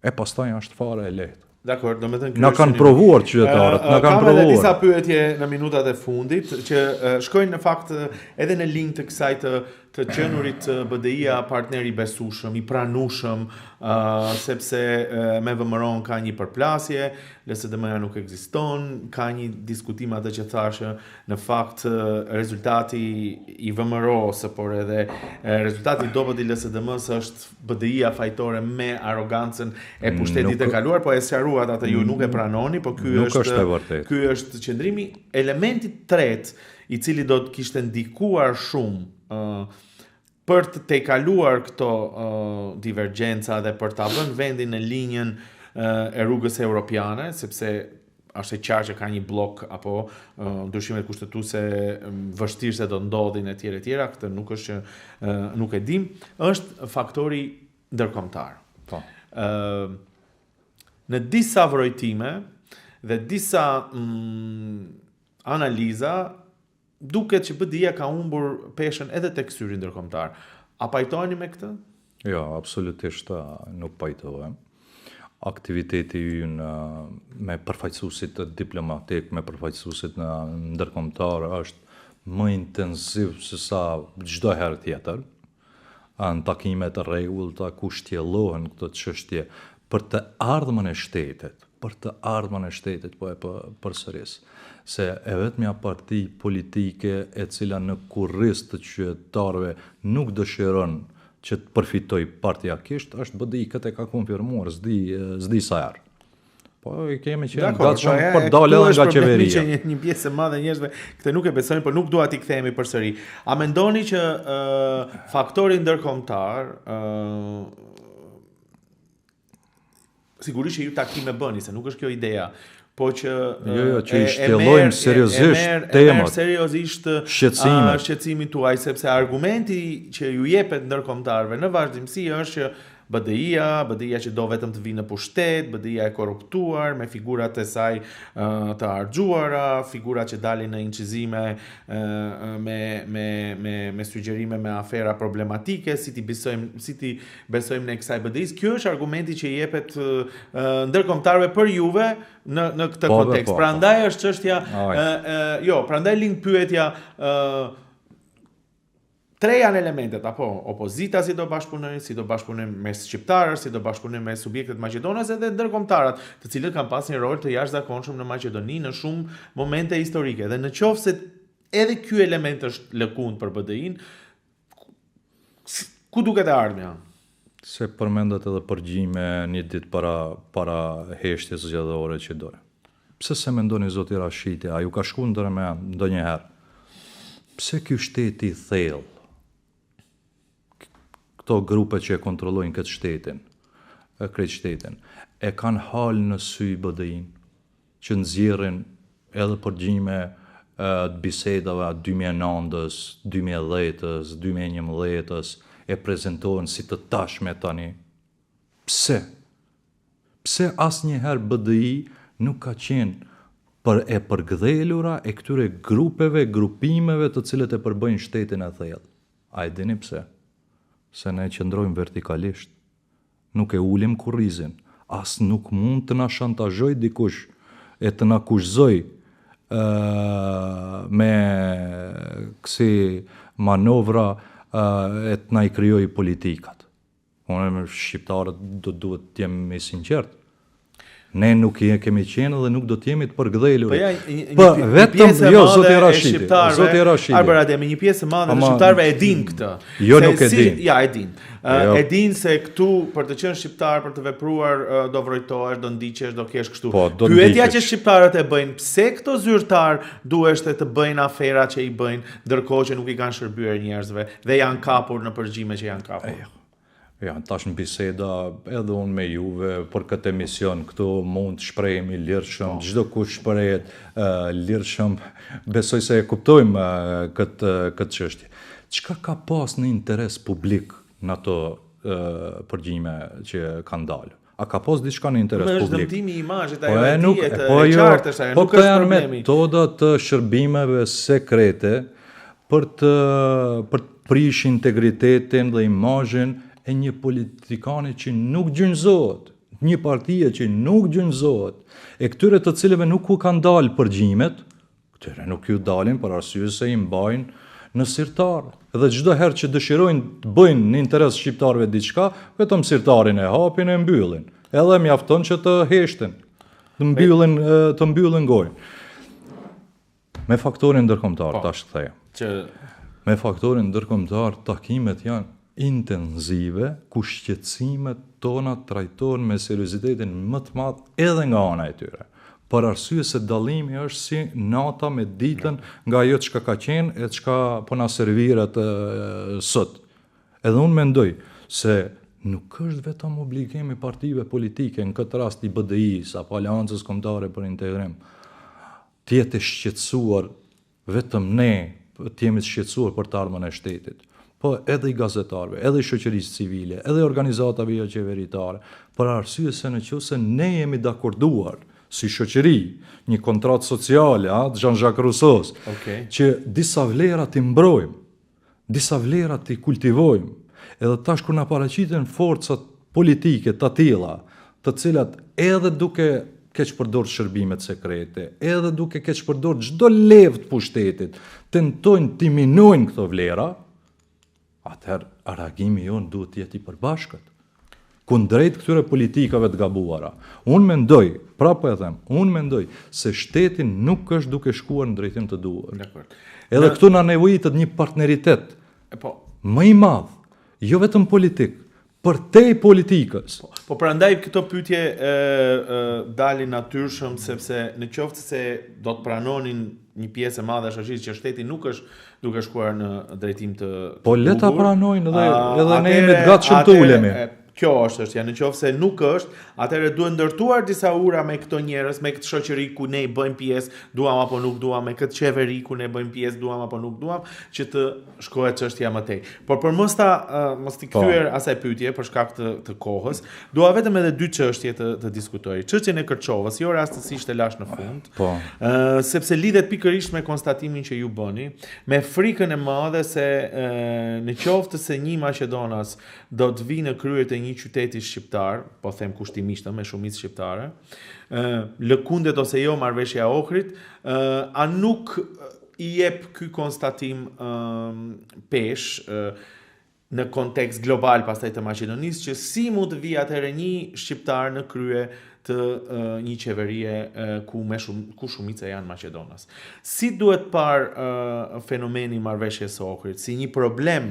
e pastaj është fare e lehtë. Dakor, do me thënë Na kanë provuar qytetarët, na kanë provuar. Kam edhe disa pyetje në minutat e fundit që shkojnë në fakt edhe në linjë të kësaj të qenurit BDI-a partneri besueshëm, i pranueshëm, sepse me VMRO-n ka një përplasje, LSDM-ja nuk ekziston, ka një diskutim atë që thashë, në fakt rezultati i VMRO-së, por edhe rezultati i dobët i LSDM-s është BDI-a fajtore me arogancën e pushtetit të kaluar, po e sqaruat atë ju nuk e pranoni, po ky është qëndrimi. Elementi tret i cili do të kishte ndikuar shumë për të tejkaluar këto divergjenca dhe për ta vënë vendin në linjën e rrugës europiane, sepse është e qartë që ka një blok apo ndryshimet kushtetuese vështirë se do ndodhin e tjera, këtë nuk është që nuk e dim, është faktori ndërkombëtar. Po. Në disa vrojtime dhe disa analiza duket që BDI-a ka humbur peshën edhe tek syri ndërkombëtar. A pajtoheni me këtë? Jo, absolutisht nuk pajtohem. Aktiviteti ynë me përfaqësuesit diplomatik, me përfaqësuesit në ndërkombëtar është më intensiv se sa çdo herë tjetër. Në takime të rregullta ku shtjellohen këto çështje për të ardhmen e shtetit, po e përsëris. Se e vetmja parti politike e cila në kurriz të qytetarëve nuk dëshiron që të përfitoj partjakisht, është BDI, këtë e ka konfirmuar, s'di sa herë. Po i kemi që gatshëm për dalë edhe nga qeveria. Që një pjesë e madhe njerëzve këtë nuk e besojnë, por nuk dua t'i kthehemi përsëri. A mendoni që faktori ndërkombëtar sigurisht që ju takime bëni, se nuk është kjo ideja, po që që i shtjellojmë seriozisht temat, seriozisht shqetësimin tuaj, sepse argumenti që ju jepet ndërkombëtarëve në vazhdimsi është që BDI-a që do vetëm të vinë në pushtet, BDI-a e korruptuar, me figurat e saj të harxhuara, figurat që dalin në incizime me sugjerime me afera problematike, si ti besojmë ne kësaj BDI-s. Kjo është argumenti që jepet ndërkombëtarëve për juve në këtë kontekst. Prandaj është çështja, prandaj lind pyetja. Tre janë elementet, apo opozita si do bashkëpunojnë me shqiptarët, si do bashkëpunojnë me subjektet maqedonase dhe ndërkombëtarët, të cilët kanë pasur një rol të jashtëzakonshëm në Maqedoni në shumë momente historike. Dhe nëse edhe ky element është lëkund për BDI-n, ku duket e ardhmja? Se përmendat edhe përgjime një ditë para heshtjes zgjedhore që dore. Pse se mendoni zoti Rashiti, a ju ka shku ndonjëherë? Pse ky shteti i thellë, këto grupe që e kontrollojnë këtë shtetin, krejt shtetin, e kanë halë në sy BDI-n, që nxjerrin edhe përgjime të bisedave 2009-ës, 2010-ës, 2011-ës, e prezantohen si të tashme tani. Pse? Pse asnjëherë BDI nuk ka qenë e përgdhelura e këtyre grupeve, grupimeve të cilët e përbëjnë shtetin e thellë? A e dini pse? Se ne qëndrojmë vertikalisht, nuk e ulim kurrizin, as nuk mund të na shantazhoj dikush e të na kushzoj me kësi manovra e të na i krijoj politikat. Unë me shqiptarët do duhet të jem i sinqert. Ne nuk kemi qenë dhe nuk do të jemi të përgdhelurit. Vetëm zoti Rashidi. Arbër Ademi, një pjesë e madhe e shqiptarëve e din këtë. Jo, nuk e din. Ja, e din. E din se këtu për të qenë shqiptar, për të vepruar do vrojtohesh, do ndiqesh, do kesh kështu. Pyetja që shqiptarët e bëjnë, pse këto zyrtar duheshte të bëjnë afera që i bëjnë, ndërkohë që nuk i kanë shërbyer njerëzve dhe janë kapur në përgjime që janë kapur. Ja, tash në biseda edhe unë me juve për këtë emision këtu mund të shprehemi lirshëm, çdo kush shprehet lirshëm, besoj se e kuptojmë këtë çështje. Çka ka pas në interes publik në ato përgjime që kanë dalë? A ka pas diçka në interes publik? Është dëmtimi i imazhit, ajo e dihet, e qartë është, nuk është problemi. Metoda të shërbimeve sekrete për të prish integritetin dhe imazhin e një politikani që nuk gjynëzohet, një partie që nuk gjynëzohet, e këtyre të cilëve nuk u kanë dalë përgjimet, këtyre nuk ju dalin për arsye se i mbajnë në sirtar. Edhe çdo herë që dëshirojnë të bëjnë në interes shqiptarëve diçka, vetëm sirtarin e hapin e mbyllin. Edhe mjafton që të heshtin, të mbyllin gojën. Me faktorin ndërkombëtar, tash kthehem. Me faktorin ndërkombëtar, takimet janë intensive, ku shqetësimet tona trajtohen me seriozitetin më të madh edhe nga ana e tyre. Për arsye se dallimi është si nata me ditën nga ajo çka ka qenë e çka po na serviret sot. Edhe unë mendoj se nuk është vetëm obligim i partive politike, në këtë rast i BDI-s apo Aleancës Kombëtare për Integrim, të jetë shqetësuar vetëm ne, të jemi të shqetësuar për të ardhmen e shtetit. Po edhe i gazetarëve, edhe i shoqërisë civile, edhe i organizatave jo qeveritare, për arsye se nëse ne jemi dakorduar si shoqëri, një kontratë sociale, Jean-Jacques Rousseau, që disa vlera t'i mbrojmë, disa vlera t'i kultivojmë, edhe tash kur na paraqiten forcat politike të tilla, të cilat edhe duke keq përdor shërbimet sekrete, edhe duke keq përdor çdo levë të pushtetit, tentojnë t'i minojnë këto vlera, atëherë reagimi jonë duhet të jetë i përbashkët kundrejt këtyre politikave të gabuara. Unë mendoj, prapë e them, unë mendoj se shteti nuk është duke shkuar në drejtim të duhur. Edhe këtu na nevojitet një partneritet më i madh, jo vetëm politik, përtej politikës. Po prandaj këto pyetje dalin natyrshëm, sepse në qoftë se do të pranonin një pjesë e madhe e shoqërisë që shteti nuk është duke shkuar në drejtim të po le ta pranojnë edhe ne jemi të gatshëm të ulemi. Kjo është çështja, në qoftë se nuk është, atëherë duhet ndërtuar disa ura me këto njerëz, me këtë shoqëri ku ne i bëjmë pjesë, duam apo nuk duam, me këtë qeveri ku ne bëjmë pjesë, duam apo nuk duam, që të shkohet çështja më tej. Por për mos t'i kthyer asaj pyetje për shkak të kohës, dua vetëm edhe dy çështje të diskutoj. Çështjen e Kërçovës, jo rastësisht e lash në fund, sepse lidhet pikërisht me konstatimin që ju bëni, me frikën e madhe se në qoftë se një Maqedonas do të vinë në krye të një qyteti shqiptar, po them kushtimisht me shumicë shqiptare, lëkundet ose jo marrëveshja e Ohrit, a nuk i jep ky konstatim pesh në kontekst global pastaj të Maqedonisë, që si mund të vijë atëherë një shqiptar në krye të një qeverie ku shumica janë Maqedonas. Si duhet parë fenomeni marrëveshjes së Ohrit, si një problem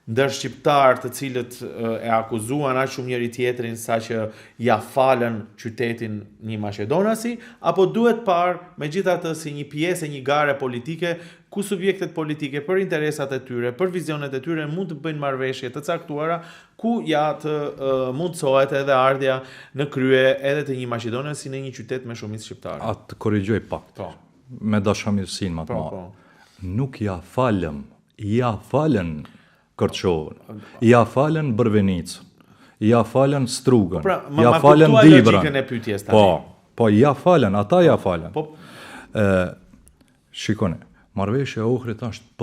ndër shqiptar të cilët e akuzuan aq shumë njëri tjetrin saqë ja falën qytetin një Maqedonasi, apo duhet parë megjithatë si një pjesë e një gare politike ku subjektet politike për interesat e tyre, për vizionet e tyre mund të bëjnë marrëveshje të caktuara ku ja të mundsohet edhe ardhja në krye edhe të një Maqedonasi në një qytet me shumicë shqiptare. Atë korrigjoj pak. Me dashamirësinë më të madhe. Nuk ja falën Kërçovën, ja falën Brvenicën, ja falën Strugën, ja falën Dibrën. Po, ja falën, ata ja falën. Shikoni, marrëveshja e Ohrit është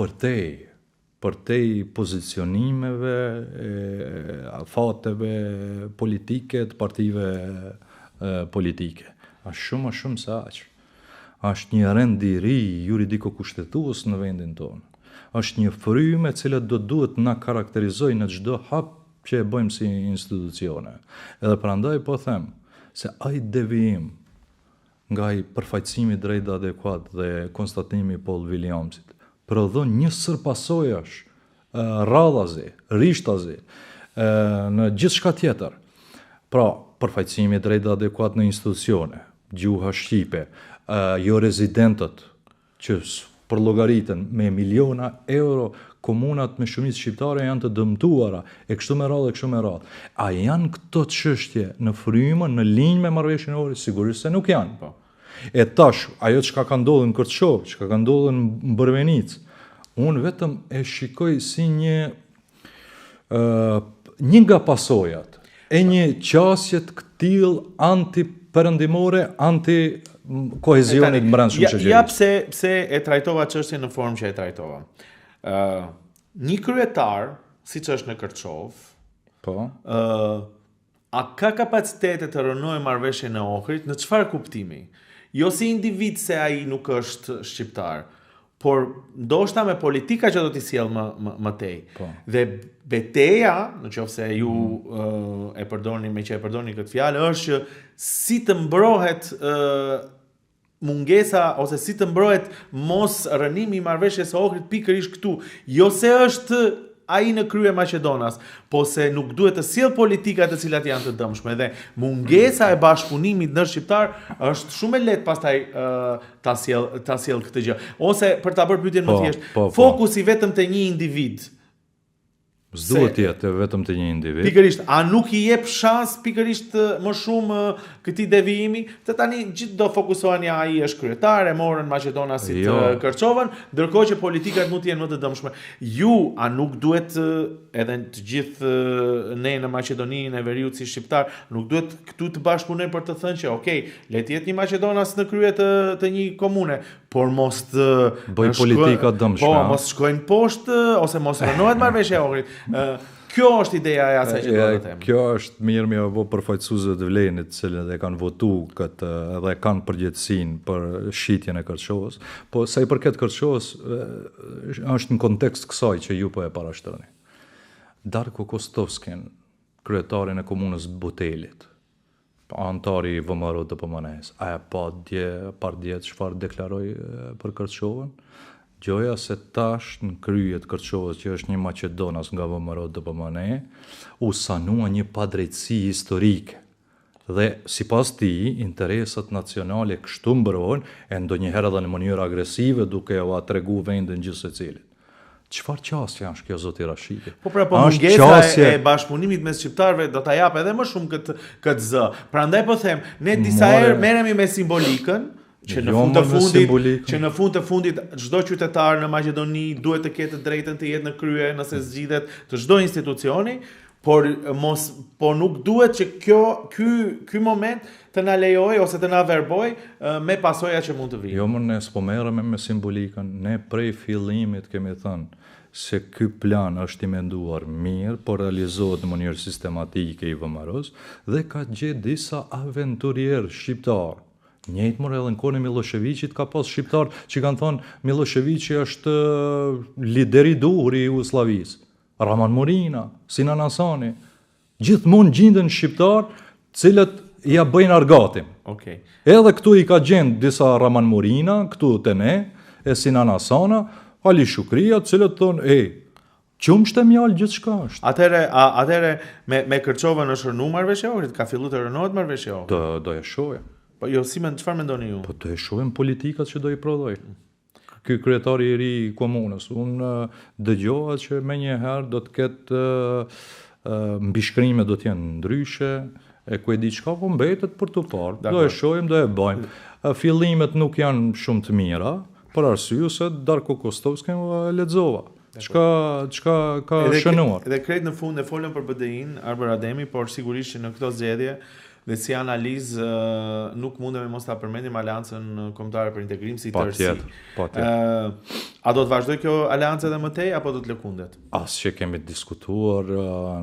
përtej pozicionimeve, fateve politike të partive politike. Është shumë se aq. Është një rendiri juridiko-kushtetues në vendin tonë. Është një frymë e cila do duhet na karakterizojë në çdo hap që e bëjmë si institucione. Edhe prandaj po them, se ai devijim nga i përfaqësimi drejt dhe adekuat dhe konstatimi i Paul Williamsit prodhon një sër pasojash radhazi, rishtazi në gjithë shka tjetër. Pra, përfaqësimi drejt dhe adekuat në institucione, gjuha shqipe, jo rezidentët që përllogaritën me miliona euro, komunat me shumicë shqiptare janë të dëmtuara, e kështu me radhë. A janë këto çështje në frymën, në linjë me marrëveshjen e Ohrit? Sigurisht se nuk janë. Po. E tash, ajo çka ka ndodhur në Kërçov, çka ka ndodhur në Bërvenic, unë vetëm e shikoj si një nga pasojat e një qasje të këtill anti-perëndimore, anti-kohezionit brendshëm shoqërisë. Ja pse e trajtova çështjen në formë që e trajtova. Një kryetar, siç është në Kërçov, po, a ka kapacitete të rënojë marrëveshjen e Ohrit në çfarë kuptimi? Jo si individ se ai nuk është shqiptar, por ndoshta me politika që do t'i sjell më tej. Po. Dhe beteja, nëse ju e përdorni me që e përdorni këtë fjalë, është që si të mbrohet mungesa ose si të mbrohet mos rënimi i marrëveshjes së Ohrit pikërisht këtu. Jo se është ai në krye Maqedonas, po se nuk duhet të sjell politika të cilat janë të dëmshme dhe mungesa e bashkëpunimit ndër shqiptar është shumë e lehtë pastaj ta sjell këtë gjë. Ose për ta bërë pyetjen më thjesht, fokusi vetëm te një individ. S'duhet të jetë vetëm të një individ. Pikërisht, a nuk i jep shans pikërisht më shumë këtij devijimi? Të tani gjithë do fokusohen ja ai është kryetar, e morën Maqedonasit Kërçovën, ndërkohë që politikat mund të jenë më të dëmshme. Ju a nuk duhet edhe të gjithë ne në Maqedoninë e Veriut si shqiptar, nuk duhet këtu të bashkëpunojmë për të thënë që okay, le të jetë një Maqedonas në krye të një komune, por mos të bëj politika dëmshme. Po, mos shkojnë poshtë ose mos rënohet marrëveshja e Ohrit. Kjo është ideja e asaj që do të them. Kjo është mirë apo përfaqësuesve të Vlenit, të cilët e kanë votuar këtë dhe kanë përgjegjësinë për shitjen e Kërçovës, po sa i përket Kërçovës është në kontekst kësaj që ju po e parashtroni. Darko Kostovskin, kryetarin e komunës Butelit, antari i VMRO të PMN-s, a e pa dje çfarë deklaroi për Kërçovën? Gjoja se tash në kryet Kërçovës, që është një Maqedonas nga VMRO të PMN, u sanua një padrejtësi historike. Dhe sipas tij, interesat nacionale kështu mbrohen, e ndonjëherë edhe në mënyrë agresive, duke u tregu vendin gjithë secilit. Çfarë qasje është kjo zoti Rashidi? Po mungesa e bashkëpunimit mes shqiptarëve do ta jap edhe më shumë këtë zë. Prandaj po them, ne disa herë merremi me simbolikën, që në fund të fundit çdo qytetar në Maqedoni duhet të ketë drejtën të jetë në krye nëse zgjidhet të çdo institucioni, por nuk duhet që ky moment të na lejojë ose të na verbojë me pasoja që mund të vijnë. Jo, ne s'po merrem me simbolikën, ne prej fillimit kemi thënë se ky plan është i menduar mirë, por realizohet në mënyrë sistematike i VMRO-s dhe ka gjetë disa aventurierë shqiptar. Njëjtë më edhe në kohën e Miloševićit ka pas shqiptar që kanë thonë Miloševići është lideri duhur i Jugosllavisë. Raman Morina, Sinan Hasani, gjithmonë gjenden shqiptar, cilët ja bëjnë argatim. Okay. Edhe këtu i ka gjend disa Raman Morina, këtu te ne, e Sinan Hasana, Ali Shukria, cilët thonë, qumshte mjalë gjithçka është. Atëre me Kërçovën është rënuar marrëveshja e Ohrit, ka filluar të rënohet marrëveshja e Ohrit. Do e shohim. Po jo, çfarë mendoni ju? Po do e shohim politikat që do i prodhoj. Ky kryetari i ri i komunës, unë dëgjova që menjëherë do të ketë mbishkrime do të jenë ndryshe, e ku e di çka po mbetet për të parë. Do e shohim, do e bëjmë. Fillimet nuk janë shumë të mira, për arsye se Darko Kostovskin lexova. Çka ka shënuar. Edhe krejt në fund e folën për BDI-n, Arber Ademi, por sigurisht që në këto zgjedhje dhe si analizë nuk mundemi mos ta përmendim Aleancën Kombëtare për Integrim si tërësi. Patjetër. A do të vazhdojë kjo aleancë edhe më tej apo do të lëkundet? Që kemi diskutuar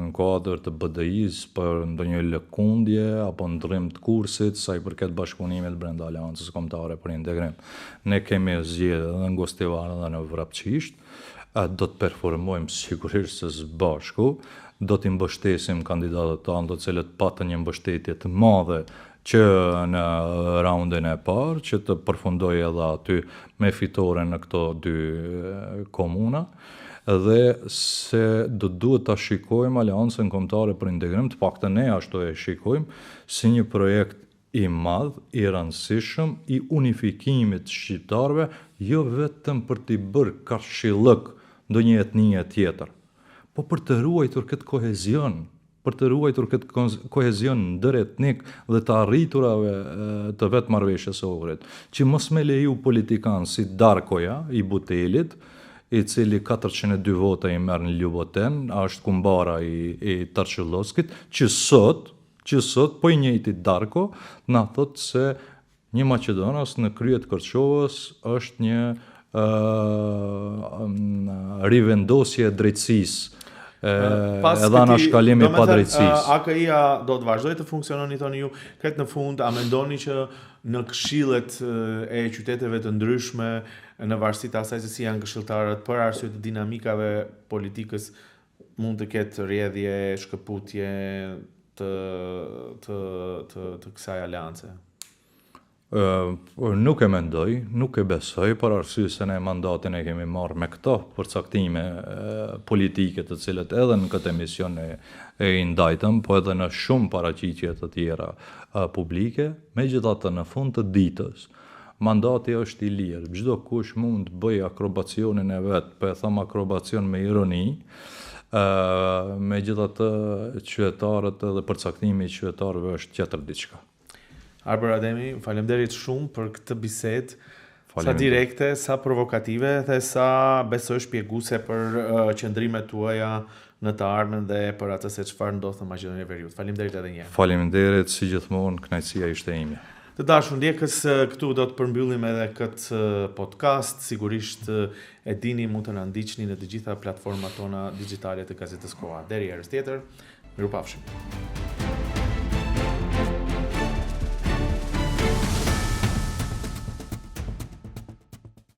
në kuadër të BDI-s për ndonjë lëkundje apo ndrrim të kursit sa i përket bashkëpunimit brenda Aleancës Kombëtare për Integrim. Ne kemi zgjedhë edhe në Gostivar edhe në Vrapçisht. do të performojmë sigurisht së bashku, do t'i mbështesim kandidatët tanë, të cilët patën një mbështetje të madhe që në raundin e parë, që të përfundoj edhe aty me fitore në këto 2 komuna, dhe se duhet ta shikojmë Aleancën Kombëtare për Integrim, të paktën ne ashtu e shikojmë, si një projekt i madh, i rëndësishëm, i unifikimit shqiptarëve, jo vetëm për t'i bërë kashillëk ndonjë etnie tjetër, po për të ruajtur këtë kohezion, për të ruajtur këtë kohezion ndëretnik dhe të arriturave të vetë marrëveshjes së Ohrit, që mos me leju politikanë si Darkoja i Butelit, i cili 402 vota i merr në Ljuboten, është kumbara i Tarçulloskit, që sot po i njëjti Darko na thot se një Maqedonas në krye të Kërçovës është një rivendosje e drejtësisë. Edhe anashkalimi pa drejtësisë. AKI-a do të vazhdoj të funksiononi, thoni ju, këtë në fund, a mendoni që në këshillet e qyteteve të ndryshme, në varësi të asaj se si janë këshilltarët, për arsye të dinamikave politikës, mund të ketë rrjedhje, shkëputje të kësaj aleance? Nuk e mendoj, nuk e besoj, për arsye se ne mandatin e kemi marrë me këto përcaktime politike të cilët edhe në këtë emision e ndajtëm, po edhe në shumë paraqitje të tjera publike, megjithatë në fund të ditës, mandati është i lirë, çdo kush mund të bëjë akrobacionin e vet, po e them akrobacion me ironi, megjithatë qytetarët edhe përcaktimi i qytetarëve është tjetër diçka. Arber Ademi, faleminderit shumë për këtë bisedë, sa direkte, sa provokative dhe sa besoj shpjeguese për qëndrimet tuaja në të ardhmen dhe për atë se çfarë ndodh në Maqedoninë e Veriut. Faleminderit edhe një herë. Faleminderit, si gjithmonë, kënaqësia ishte ime. Të dashur ndjekës, këtu do të përmbyllim edhe këtë podcast. Sigurisht e dini, mund të na ndiqni në të gjitha platformat tona digjitale të Gazetës Koha. Deri herës tjetër, mirupafshim.